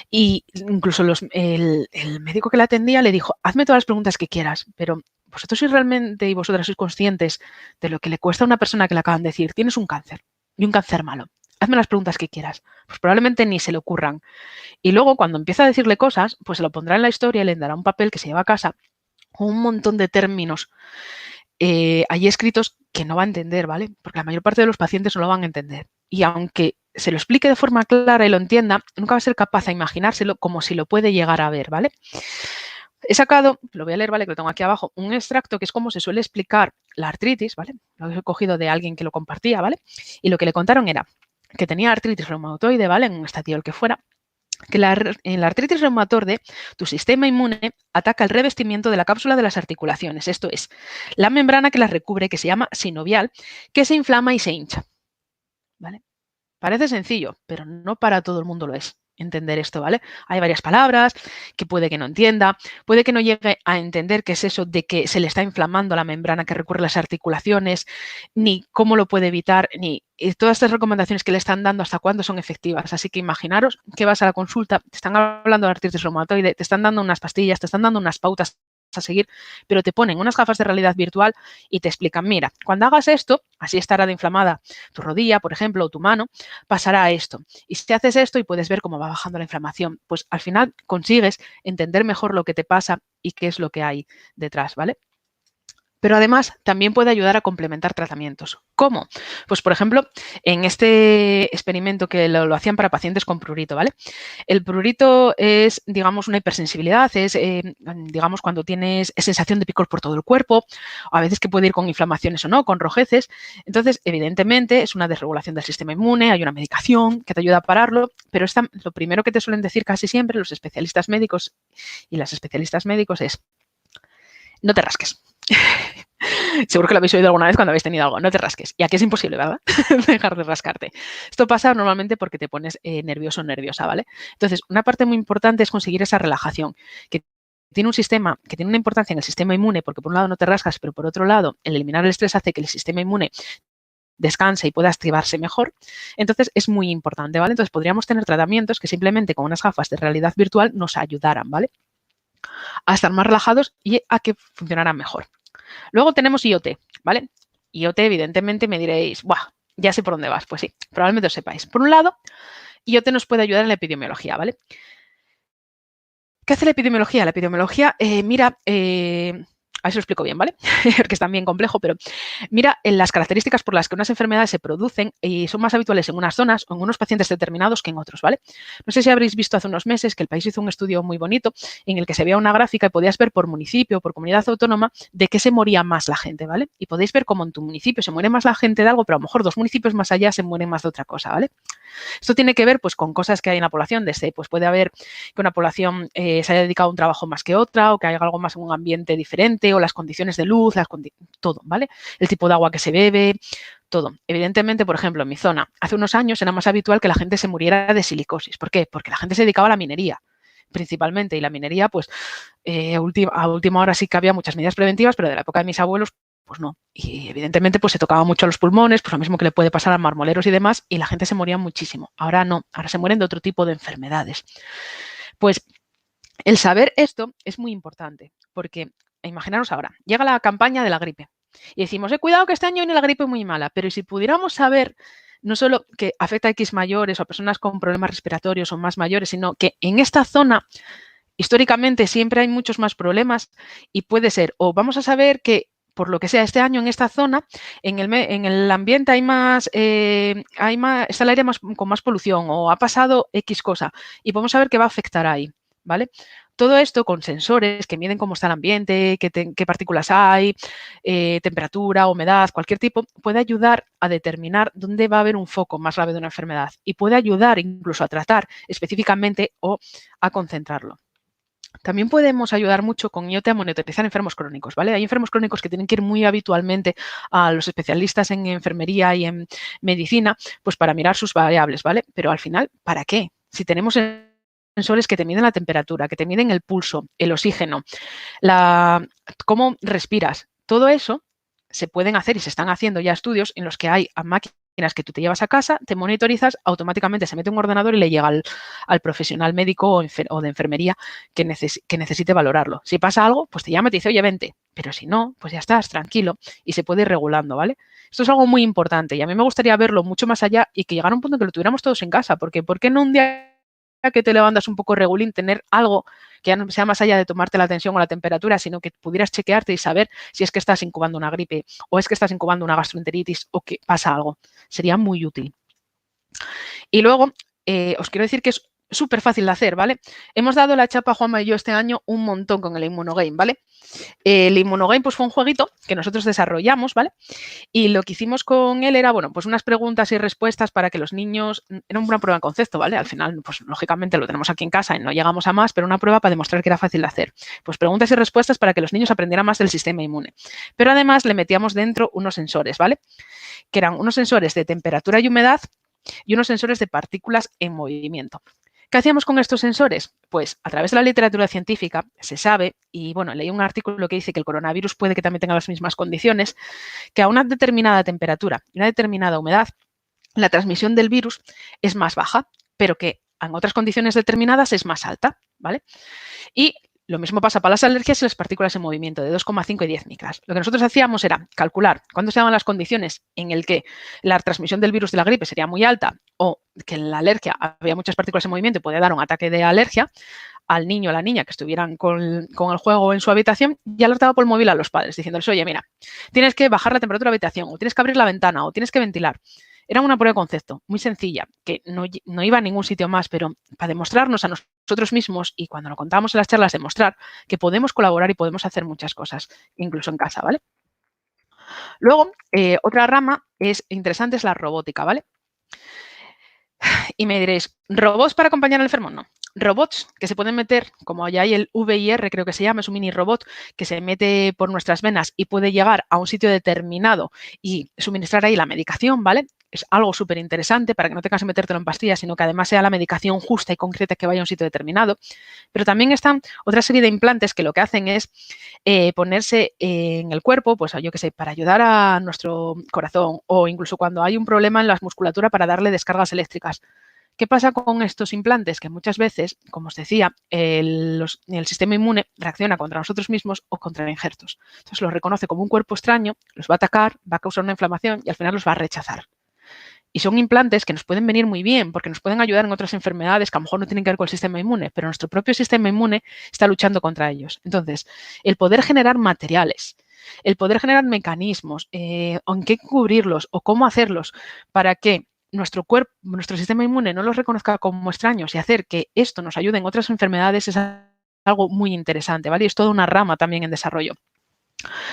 S2: Y incluso el médico que la atendía le dijo, hazme todas las preguntas que quieras, pero vosotros sois realmente y vosotras sois conscientes de lo que le cuesta a una persona que le acaban de decir, tienes un cáncer y un cáncer malo. Hazme las preguntas que quieras. Pues probablemente ni se le ocurran. Y luego cuando empieza a decirle cosas, pues se lo pondrá en la historia y le dará un papel que se lleva a casa con un montón de términos allí escritos que no va a entender, ¿vale? Porque la mayor parte de los pacientes no lo van a entender. Y aunque se lo explique de forma clara y lo entienda, nunca va a ser capaz de imaginárselo como si lo puede llegar a ver, ¿vale? He sacado, lo voy a leer, ¿vale? Que lo tengo aquí abajo, un extracto que es como se suele explicar la artritis, ¿vale? Lo he cogido de alguien que lo compartía, ¿vale? Y lo que le contaron era que tenía artritis reumatoide, ¿vale? En un estadio el que fuera, que en la artritis reumatoide tu sistema inmune ataca el revestimiento de la cápsula de las articulaciones, esto es, la membrana que las recubre, que se llama sinovial, que se inflama y se hincha. ¿vale? Parece sencillo, pero no para todo el mundo lo es entender esto, ¿vale? Hay varias palabras que puede que no entienda, puede que no llegue a entender qué es eso de que se le está inflamando la membrana que recorre las articulaciones, ni cómo lo puede evitar, ni todas estas recomendaciones que le están dando hasta cuándo son efectivas. Así que imaginaros que vas a la consulta, te están hablando de artritis reumatoide, te están dando unas pastillas, te están dando unas pautas a seguir, pero te ponen unas gafas de realidad virtual y te explican, mira, cuando hagas esto, así estará de inflamada tu rodilla, por ejemplo, o tu mano, pasará esto. Y si haces esto y puedes ver cómo va bajando la inflamación, pues al final consigues entender mejor lo que te pasa y qué es lo que hay detrás, ¿vale? Pero además también puede ayudar a complementar tratamientos. ¿Cómo? Pues, por ejemplo, en este experimento que lo hacían para pacientes con prurito, ¿vale? El prurito es, digamos, una hipersensibilidad, es, digamos, cuando tienes sensación de picor por todo el cuerpo, a veces que puede ir con inflamaciones o no, con rojeces. Entonces, evidentemente, es una desregulación del sistema inmune, hay una medicación que te ayuda a pararlo, pero lo primero que te suelen decir casi siempre los especialistas médicos y las especialistas médicos es, no te rasques. Seguro que lo habéis oído alguna vez cuando habéis tenido algo, no te rasques. Y aquí es imposible, ¿verdad? Dejar de rascarte. Esto pasa normalmente porque te pones nervioso o nerviosa, ¿vale? Entonces, una parte muy importante es conseguir esa relajación, que tiene un sistema, que tiene una importancia en el sistema inmune, porque por un lado no te rascas, pero por otro lado, el eliminar el estrés hace que el sistema inmune descanse y pueda activarse mejor. Entonces, es muy importante, ¿vale? Entonces, podríamos tener tratamientos que simplemente con unas gafas de realidad virtual nos ayudaran, ¿vale? A estar más relajados y a que funcionaran mejor. Luego tenemos IoT, ¿vale? IoT, evidentemente, me diréis, ¡buah! Ya sé por dónde vas. Pues sí, probablemente lo sepáis. Por un lado, IoT nos puede ayudar en la epidemiología, ¿vale? ¿Qué hace la epidemiología? La epidemiología mira, a ver si lo explico bien, ¿vale? Porque es también complejo, pero mira en las características por las que unas enfermedades se producen y son más habituales en unas zonas o en unos pacientes determinados que en otros, ¿vale? No sé si habréis visto hace unos meses que el país hizo un estudio muy bonito en el que se veía una gráfica y podías ver por municipio, por comunidad autónoma, de qué se moría más la gente, ¿vale? Y podéis ver cómo en tu municipio se muere más la gente de algo, pero a lo mejor 2 municipios más allá se mueren más de otra cosa, ¿vale? Esto tiene que ver pues, con cosas que hay en la población, desde pues puede haber que una población se haya dedicado a un trabajo más que otra, o que haya algo más en un ambiente diferente, o las condiciones de luz, todo, ¿vale? El tipo de agua que se bebe, todo. Evidentemente, por ejemplo, en mi zona, hace unos años era más habitual que la gente se muriera de silicosis. ¿Por qué? Porque la gente se dedicaba a la minería principalmente, y la minería, pues, a última hora sí que había muchas medidas preventivas, pero de la época de mis abuelos, pues no. Y evidentemente pues se tocaba mucho a los pulmones, pues lo mismo que le puede pasar a marmoleros y demás, y la gente se moría muchísimo. Ahora no, ahora se mueren de otro tipo de enfermedades. Pues el saber esto es muy importante, porque imaginaros ahora, llega la campaña de la gripe y decimos, cuidado que este año viene la gripe muy mala, pero si pudiéramos saber no solo que afecta a X mayores o a personas con problemas respiratorios o más mayores, sino que en esta zona históricamente siempre hay muchos más problemas y puede ser, o vamos a saber que por lo que sea, este año en esta zona, en el ambiente está el aire con más polución o ha pasado X cosa y podemos saber qué va a afectar ahí, ¿vale? Todo esto con sensores que miden cómo está el ambiente, qué partículas hay, temperatura, humedad, cualquier tipo, puede ayudar a determinar dónde va a haber un foco más grave de una enfermedad y puede ayudar incluso a tratar específicamente o a concentrarlo. También podemos ayudar mucho con IoT a monitorizar enfermos crónicos, ¿vale? Hay enfermos crónicos que tienen que ir muy habitualmente a los especialistas en enfermería y en medicina, pues para mirar sus variables, ¿vale? Pero al final, ¿para qué? Si tenemos sensores que te miden la temperatura, que te miden el pulso, el oxígeno, cómo respiras, todo eso se pueden hacer y se están haciendo ya estudios en los que hay máquinas que tú te llevas a casa, te monitorizas, automáticamente se mete un ordenador y le llega al profesional médico o de enfermería que necesite valorarlo. Si pasa algo, pues te llama y te dice, oye, vente. Pero si no, pues ya estás, tranquilo y se puede ir regulando, ¿vale? Esto es algo muy importante y a mí me gustaría verlo mucho más allá y que llegara un punto en que lo tuviéramos todos en casa, porque ¿por qué no un día que te levantas un poco regulín, tener algo que ya no sea más allá de tomarte la tensión o la temperatura, sino que pudieras chequearte y saber si es que estás incubando una gripe o es que estás incubando una gastroenteritis o que pasa algo? Sería muy útil. Y luego, os quiero decir que es súper fácil de hacer, ¿vale? Hemos dado la chapa, Juanma y yo, este año un montón con el Immunogame, ¿vale? El Immunogame pues, fue un jueguito que nosotros desarrollamos, ¿vale? Y lo que hicimos con él era, bueno, pues unas preguntas y respuestas para que los niños, era una prueba de concepto, ¿vale? Al final, pues lógicamente lo tenemos aquí en casa y no llegamos a más, pero una prueba para demostrar que era fácil de hacer. Pues preguntas y respuestas para que los niños aprendieran más del sistema inmune. Pero además le metíamos dentro unos sensores, ¿vale? Que eran unos sensores de temperatura y humedad y unos sensores de partículas en movimiento. ¿Qué hacíamos con estos sensores? Pues a través de la literatura científica se sabe, y bueno, leí un artículo que dice que el coronavirus puede que también tenga las mismas condiciones, que a una determinada temperatura y una determinada humedad, la transmisión del virus es más baja, pero que en otras condiciones determinadas es más alta, ¿vale? Y lo mismo pasa para las alergias y las partículas en movimiento de 2,5 y 10 micras. Lo que nosotros hacíamos era calcular cuándo se daban las condiciones en el que la transmisión del virus de la gripe sería muy alta o que la alergia, había muchas partículas en movimiento y podía dar un ataque de alergia al niño o a la niña que estuvieran con el juego en su habitación, y alertaba por el móvil a los padres diciéndoles, oye, mira, tienes que bajar la temperatura de la habitación o tienes que abrir la ventana o tienes que ventilar. Era una prueba de concepto muy sencilla, que no iba a ningún sitio más, pero para demostrarnos a nosotros mismos y cuando lo contábamos en las charlas, demostrar que podemos colaborar y podemos hacer muchas cosas, incluso en casa, ¿vale? Luego, otra rama interesante es la robótica, ¿vale? Y me diréis, ¿robots para acompañar al enfermo? No. Robots que se pueden meter, como ya hay el VIR, creo que se llama, es un mini robot que se mete por nuestras venas y puede llegar a un sitio determinado y suministrar ahí la medicación, ¿vale? Es algo súper interesante para que no tengas que metértelo en pastillas, sino que además sea la medicación justa y concreta que vaya a un sitio determinado. Pero también están otra serie de implantes que lo que hacen es ponerse en el cuerpo, pues yo qué sé, para ayudar a nuestro corazón o incluso cuando hay un problema en la musculatura para darle descargas eléctricas. ¿Qué pasa con estos implantes? Que muchas veces, como os decía, el sistema inmune reacciona contra nosotros mismos o contra injertos. Entonces los reconoce como un cuerpo extraño, los va a atacar, va a causar una inflamación y al final los va a rechazar. Y son implantes que nos pueden venir muy bien porque nos pueden ayudar en otras enfermedades que a lo mejor no tienen que ver con el sistema inmune, pero nuestro propio sistema inmune está luchando contra ellos. Entonces, el poder generar materiales, el poder generar mecanismos, en qué cubrirlos o cómo hacerlos para que nuestro cuerpo, nuestro sistema inmune no los reconozca como extraños y hacer que esto nos ayude en otras enfermedades es algo muy interesante, ¿vale? Y es toda una rama también en desarrollo.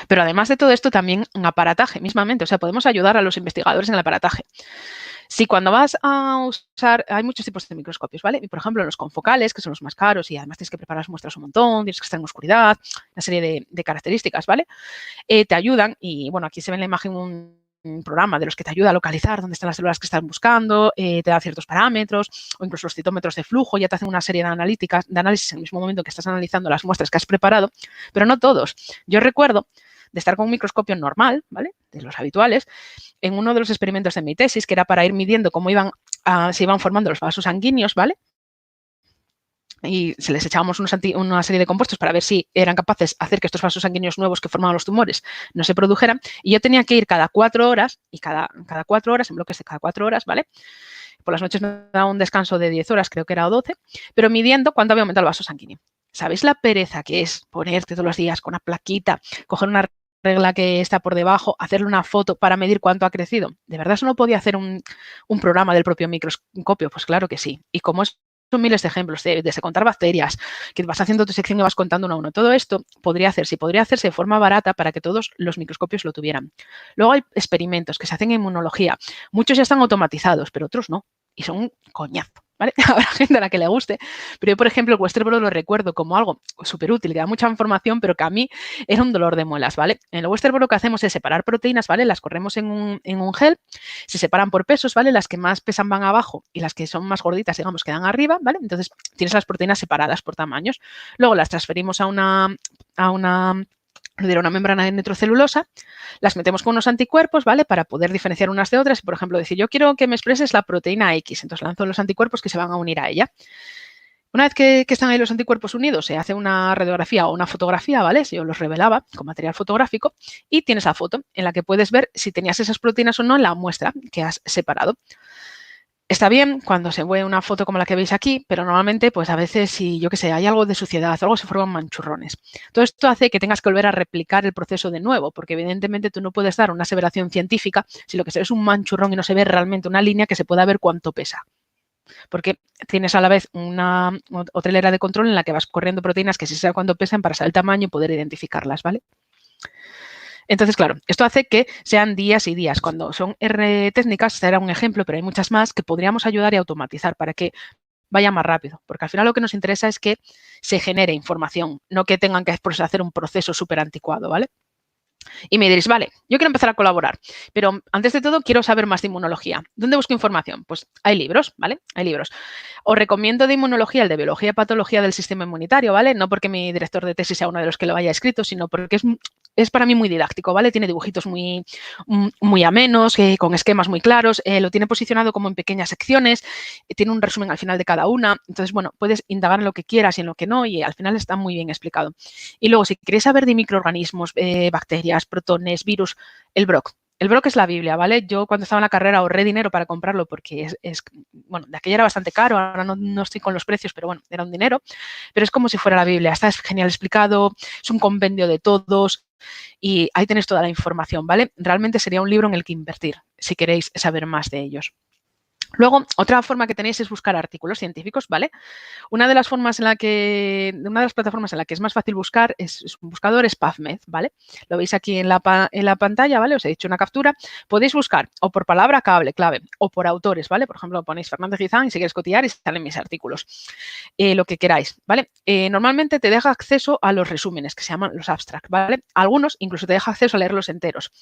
S2: Pero además de todo esto, también en aparataje mismamente, o sea, podemos ayudar a los investigadores en el aparataje. Si cuando vas a usar, hay muchos tipos de microscopios, ¿vale? Y por ejemplo, los confocales, que son los más caros y además tienes que preparar las muestras un montón, tienes que estar en oscuridad, una serie de características, ¿vale? Te ayudan y, bueno, aquí se ve en la imagen un programa de los que te ayuda a localizar dónde están las células que están buscando, te da ciertos parámetros o incluso los citómetros de flujo, ya te hacen una serie de análisis en el mismo momento que estás analizando las muestras que has preparado, pero no todos. Yo recuerdo de estar con un microscopio normal, ¿vale? De los habituales, en uno de los experimentos de mi tesis, que era para ir midiendo cómo se iban formando los vasos sanguíneos, ¿vale? Y se les echábamos una serie de compuestos para ver si eran capaces de hacer que estos vasos sanguíneos nuevos que formaban los tumores no se produjeran. Y yo tenía que ir cada 4 horas, y cada 4 horas, en bloques de cada 4 horas, ¿vale? Por las noches me daba un descanso de 10 horas, creo que era o 12, pero midiendo cuánto había aumentado el vaso sanguíneo. ¿Sabéis la pereza que es ponerte todos los días con una plaquita, coger una regla que está por debajo, hacerle una foto para medir cuánto ha crecido? ¿De verdad eso no podía hacer un programa del propio microscopio? Pues claro que sí. Y como son miles de ejemplos desde contar bacterias, que vas haciendo tu sección y vas contando uno a uno. Todo esto podría hacerse de forma barata para que todos los microscopios lo tuvieran. Luego hay experimentos que se hacen en inmunología. Muchos ya están automatizados, pero otros no. Y son un coñazo, ¿vale? Habrá gente a la que le guste, pero yo, por ejemplo, el Western Blot lo recuerdo como algo súper útil, que da mucha información, pero que a mí era un dolor de muelas, ¿vale? En el Western Blot lo que hacemos es separar proteínas, ¿vale? Las corremos en un gel, se separan por pesos, ¿vale? Las que más pesan van abajo y las que son más gorditas, digamos, quedan arriba, ¿vale? Entonces tienes las proteínas separadas por tamaños. Luego las transferimos a una membrana de nitrocelulosa, las metemos con unos anticuerpos, ¿vale? Para poder diferenciar unas de otras y, por ejemplo, decir, yo quiero que me expreses la proteína X, entonces lanzo los anticuerpos que se van a unir a ella. Una vez que están ahí los anticuerpos unidos, se hace una radiografía o una fotografía, ¿vale? Yo los revelaba con material fotográfico y tienes la foto en la que puedes ver si tenías esas proteínas o no en la muestra que has separado. Está bien cuando se ve una foto como la que veis aquí, pero normalmente, pues a veces, si yo qué sé, hay algo de suciedad, algo se forman manchurrones. Todo esto hace que tengas que volver a replicar el proceso de nuevo, porque evidentemente tú no puedes dar una aseveración científica si lo que se ve es un manchurrón y no se ve realmente una línea que se pueda ver cuánto pesa. porque tienes a la vez una otra hilera de control en la que vas corriendo proteínas que se sabe cuánto pesan para saber el tamaño y poder identificarlas, ¿vale? Entonces, claro, esto hace que sean días y días. Cuando son R técnicas, este era un ejemplo, pero hay muchas más que podríamos ayudar y automatizar para que vaya más rápido, porque al final lo que nos interesa es que se genere información, no que tengan que hacer un proceso súper anticuado, ¿vale? Y me diréis, vale, yo quiero empezar a colaborar, pero antes de todo quiero saber más de inmunología. ¿Dónde busco información? Pues hay libros, ¿vale? Hay libros. Os recomiendo de inmunología el de biología y patología del sistema inmunitario, ¿vale? No porque mi director de tesis sea uno de los que lo haya escrito, sino porque es para mí muy didáctico, ¿vale? Tiene dibujitos muy amenos, con esquemas muy claros, lo tiene posicionado como en pequeñas secciones, tiene un resumen al final de cada una. Entonces, bueno, puedes indagar en lo que quieras y en lo que no, y al final está muy bien explicado. Y luego, si queréis saber de microorganismos, bacterias, protones, virus, el Brock. El Brock es la Biblia, ¿vale? Yo cuando estaba en la carrera ahorré dinero para comprarlo porque bueno, de aquella era bastante caro, ahora no estoy con los precios, pero bueno, era un dinero, pero es como si fuera la Biblia, está genial explicado, es un compendio de todos y ahí tenéis toda la información, ¿vale? Realmente sería un libro en el que invertir si queréis saber más de ellos. Luego, otra forma que tenéis es buscar artículos científicos, ¿vale? Una de las plataformas en la que es más fácil buscar es un buscador, es PubMed, ¿vale? Lo veis aquí en la pantalla, ¿vale? Os he hecho una captura. Podéis buscar o por palabra clave o por autores, ¿vale? Por ejemplo, ponéis Fernández Guizán y si queréis cotillar y salen mis artículos. Lo que queráis, ¿vale? Normalmente te deja acceso a los resúmenes, que se llaman los abstracts, ¿vale? Algunos incluso te deja acceso a leerlos enteros.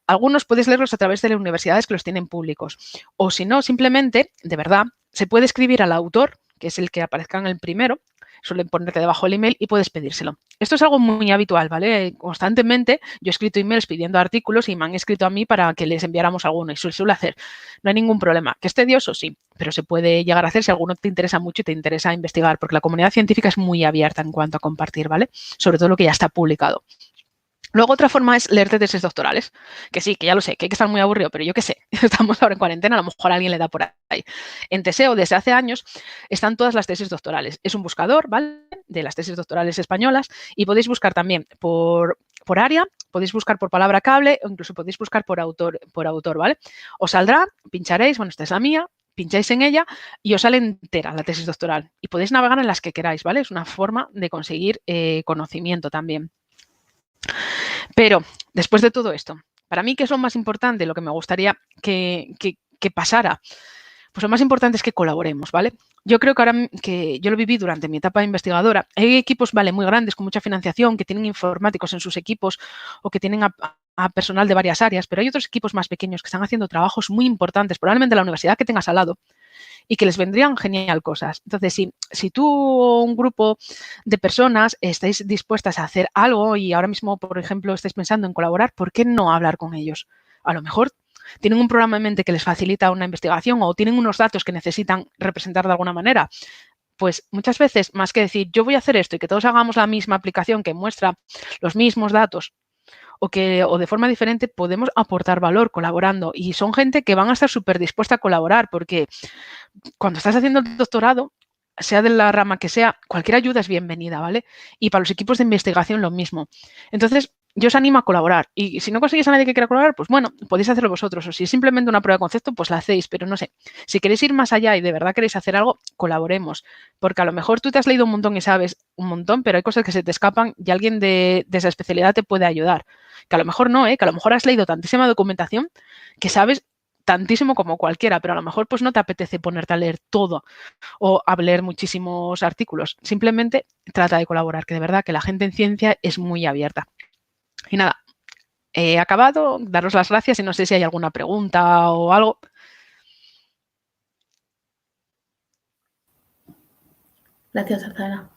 S2: Algunos puedes leerlos a través de las universidades que los tienen públicos. O si no, simplemente, de verdad, se puede escribir al autor, que es el que aparezca en el primero, suelen ponerte debajo el email y puedes pedírselo. Esto es algo muy habitual, ¿vale? Constantemente yo he escrito emails pidiendo artículos y me han escrito a mí para que les enviáramos alguno y se suele hacer. No hay ningún problema. ¿Que es tedioso? Sí, pero se puede llegar a hacer si alguno te interesa mucho y te interesa investigar, porque la comunidad científica es muy abierta en cuanto a compartir, ¿vale? Sobre todo lo que ya está publicado. Luego otra forma es leerte tesis doctorales, que sí, que ya lo sé, que hay que estar muy aburrido, pero yo qué sé, estamos ahora en cuarentena, a lo mejor a alguien le da por ahí. En Teseo, desde hace años, están todas las tesis doctorales. Es un buscador, ¿vale?, de las tesis doctorales españolas y podéis buscar también por área, podéis buscar por palabra clave o incluso podéis buscar por autor, ¿vale? Os saldrá, pincharéis, bueno, esta es la mía, pincháis en ella y os sale entera la tesis doctoral y podéis navegar en las que queráis, ¿vale? Es una forma de conseguir conocimiento también. Pero, después de todo esto, para mí, ¿qué es lo más importante? Lo que me gustaría que pasara. Pues lo más importante es que colaboremos, ¿vale? Yo creo que ahora que yo lo viví durante mi etapa investigadora, hay equipos, vale, muy grandes, con mucha financiación, que tienen informáticos en sus equipos o que tienen a personal de varias áreas, pero hay otros equipos más pequeños que están haciendo trabajos muy importantes, probablemente la universidad que tengas al lado, y que les vendrían genial cosas. Entonces, si tú o un grupo de personas estáis dispuestas a hacer algo y ahora mismo, por ejemplo, estáis pensando en colaborar, ¿por qué no hablar con ellos? A lo mejor tienen un programa en mente que les facilita una investigación o tienen unos datos que necesitan representar de alguna manera. Pues muchas veces, más que decir yo voy a hacer esto y que todos hagamos la misma aplicación que muestra los mismos datos o de forma diferente, podemos aportar valor colaborando. Y son gente que van a estar súper dispuesta a colaborar porque cuando estás haciendo el doctorado, sea de la rama que sea, cualquier ayuda es bienvenida, ¿vale? Y para los equipos de investigación lo mismo. Entonces, yo os animo a colaborar. Y si no conseguís a nadie que quiera colaborar, pues bueno, podéis hacerlo vosotros. O si es simplemente una prueba de concepto, pues la hacéis. Pero no sé, si queréis ir más allá y de verdad queréis hacer algo, colaboremos. Porque a lo mejor tú te has leído un montón y sabes un montón, pero hay cosas que se te escapan y alguien de esa especialidad te puede ayudar. Que a lo mejor no, que a lo mejor has leído tantísima documentación que sabes tantísimo como cualquiera, pero a lo mejor pues no te apetece ponerte a leer todo o a leer muchísimos artículos. Simplemente trata de colaborar, que de verdad que la gente en ciencia es muy abierta. Y nada, he acabado, daros las gracias y no sé si hay alguna pregunta o algo.
S1: Gracias, Azara.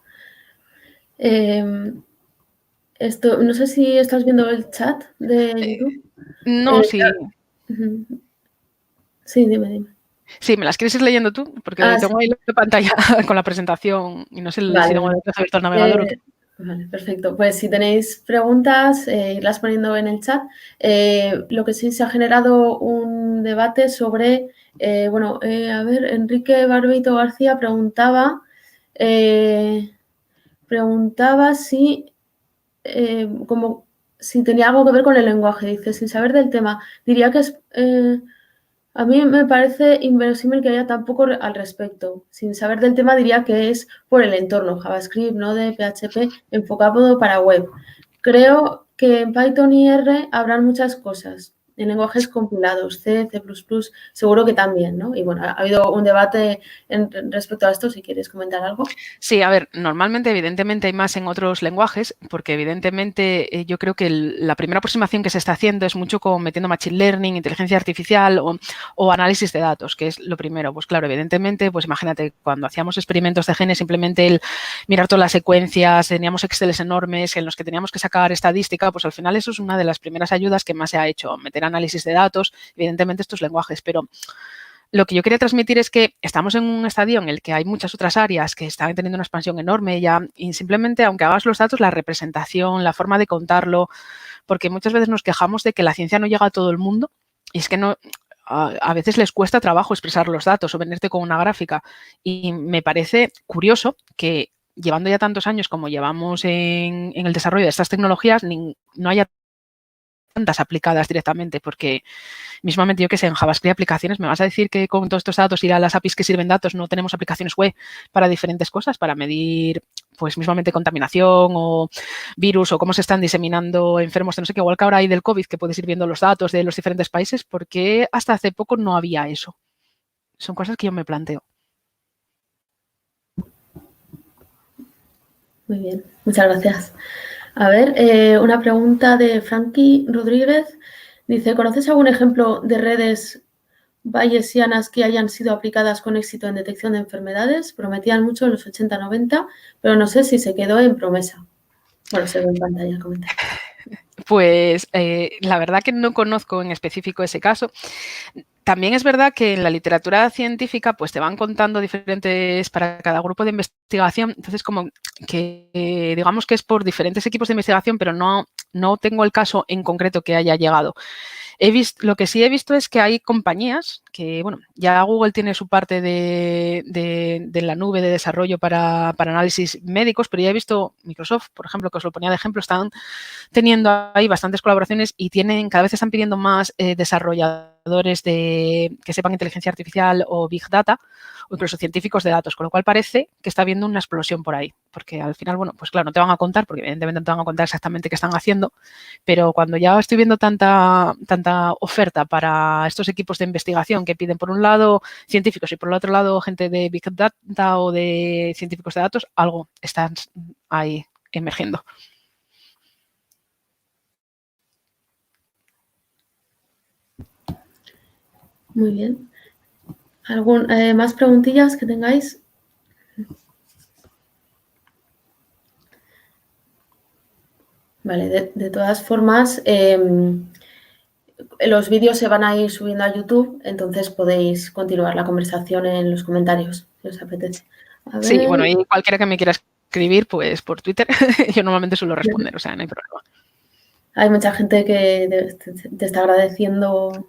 S1: No sé si estás viendo el chat de YouTube.
S2: No, sí.
S1: Sí, dime.
S2: Sí, ¿me las quieres ir leyendo tú? Porque tengo ahí la pantalla con la presentación y no sé si tengo abierto el navegador o qué.
S1: Vale, perfecto. Pues si tenéis preguntas, irlas poniendo en el chat. Lo que sí se ha generado un debate sobre, a ver, Enrique Barbeito García preguntaba si tenía algo que ver con el lenguaje. Dice, sin saber del tema, diría que es A mí me parece inverosímil que haya tan poco al respecto. Sin saber del tema diría que es por el entorno, JavaScript, Node, PHP, enfocado para web. Creo que en Python y R habrán muchas cosas. En lenguajes compilados, C, C++, seguro que también, ¿no? Y bueno, ha habido un debate respecto a esto, si quieres comentar algo.
S2: Sí, a ver, normalmente, evidentemente, hay más en otros lenguajes, porque evidentemente yo creo que la primera aproximación que se está haciendo es mucho con metiendo machine learning, inteligencia artificial o análisis de datos, que es lo primero. Pues claro, evidentemente, pues imagínate, cuando hacíamos experimentos de genes, simplemente el mirar todas las secuencias, teníamos Exceles enormes en los que teníamos que sacar estadística, pues al final eso es una de las primeras ayudas que más se ha hecho, meter análisis de datos, evidentemente estos lenguajes, pero lo que yo quería transmitir es que estamos en un estadio en el que hay muchas otras áreas que están teniendo una expansión enorme ya y simplemente, aunque hagas los datos, la representación, la forma de contarlo, porque muchas veces nos quejamos de que la ciencia no llega a todo el mundo y es que no, a veces les cuesta trabajo expresar los datos o venirte con una gráfica y me parece curioso que llevando ya tantos años como llevamos en el desarrollo de estas tecnologías, no haya tantas aplicadas directamente, porque mismamente yo que sé, en JavaScript aplicaciones, ¿me vas a decir que con todos estos datos ir a las APIs que sirven datos no tenemos aplicaciones web para diferentes cosas, para medir pues mismamente contaminación o virus o cómo se están diseminando enfermos de no sé qué, igual que ahora hay del COVID que puedes ir viendo los datos de los diferentes países, porque hasta hace poco no había eso? Son cosas que yo me planteo.
S1: Muy bien, muchas gracias. A ver, una pregunta de Frankie Rodríguez. Dice, ¿conoces algún ejemplo de redes bayesianas que hayan sido aplicadas con éxito en detección de enfermedades? Prometían mucho en los 80-90, pero no sé si se quedó en promesa. Bueno, se ve en pantalla el comentario.
S2: Pues la verdad que no conozco en específico ese caso. También es verdad que en la literatura científica pues te van contando diferentes para cada grupo de investigación, entonces como que digamos que es por diferentes equipos de investigación, pero no tengo el caso en concreto que haya llegado. Lo que sí he visto es que hay compañías que, bueno, ya Google tiene su parte de la nube de desarrollo para análisis médicos, pero ya he visto Microsoft, por ejemplo, que os lo ponía de ejemplo, están teniendo ahí bastantes colaboraciones y cada vez están pidiendo más desarrolladores que sepan inteligencia artificial o Big Data o incluso científicos de datos, con lo cual parece que está habiendo una explosión por ahí, porque al final, bueno, pues claro, no te van a contar, porque evidentemente no te van a contar exactamente qué están haciendo, pero cuando ya estoy viendo tanta oferta para estos equipos de investigación que piden por un lado científicos y por el otro lado gente de Big Data o de científicos de datos, algo está ahí emergiendo.
S1: Muy bien. ¿Más preguntillas que tengáis? Vale, de todas formas, los vídeos se van a ir subiendo a YouTube, entonces podéis continuar la conversación en los comentarios, si os apetece. A
S2: Sí,
S1: ver.
S2: bueno, y cualquiera que me quiera escribir, pues por Twitter, yo normalmente suelo responder, o sea, no hay problema.
S1: Hay mucha gente que te está agradeciendo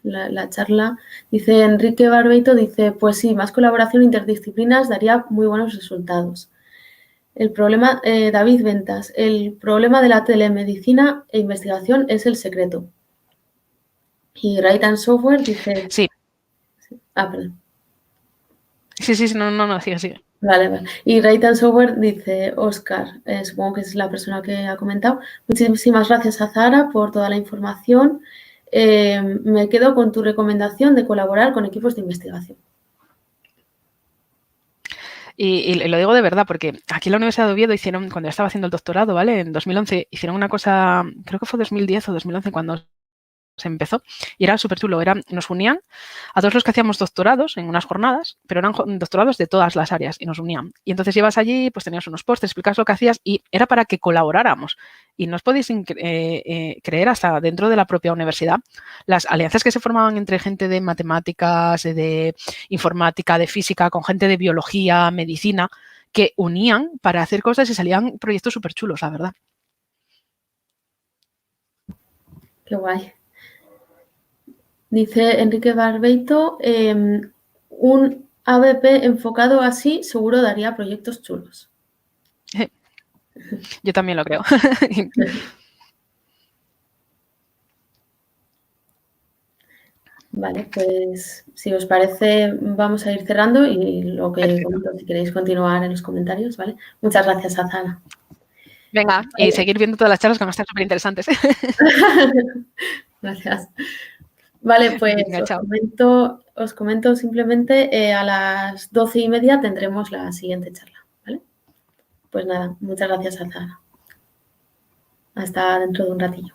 S1: la charla. Dice Enrique Barbeito, dice, pues sí, más colaboración interdisciplinas daría muy buenos resultados. El problema, David Ventas, el problema de la telemedicina e investigación es el secreto. Y Right and Software dice...
S2: Sí.
S1: Ah, perdón.
S2: Sí, no, sigue.
S1: Vale. Y Right and Software dice, Oscar, supongo que es la persona que ha comentado, muchísimas gracias a Zara por toda la información. Me quedo con tu recomendación de colaborar con equipos de investigación.
S2: Y lo digo de verdad, porque aquí en la Universidad de Oviedo hicieron, cuando yo estaba haciendo el doctorado, ¿vale? En 2011, hicieron una cosa, creo que fue 2010 o 2011 cuando se empezó, y era súper chulo. Nos unían a todos los que hacíamos doctorados en unas jornadas, pero eran doctorados de todas las áreas y nos unían. Y entonces ibas allí, pues tenías unos pósters, explicabas lo que hacías y era para que colaboráramos. Y no os podéis creer, hasta dentro de la propia universidad, las alianzas que se formaban entre gente de matemáticas, de informática, de física, con gente de biología, medicina, que unían para hacer cosas y salían proyectos súper chulos, la verdad.
S1: Qué guay. Dice Enrique Barbeito, un ABP enfocado así seguro daría proyectos chulos.
S2: Yo también lo creo.
S1: Vale, pues si os parece vamos a ir cerrando y lo que
S2: Perfecto.
S1: comento, si queréis continuar en los comentarios, ¿vale? Muchas gracias, Azara.
S2: Venga, y seguir viendo todas las charlas que van a estar súper interesantes.
S1: Gracias. Vale, pues
S2: Venga, chao.
S1: os comento simplemente a las 12:30 tendremos la siguiente charla, ¿vale? Pues nada, muchas gracias, Azara. Hasta dentro de un ratillo.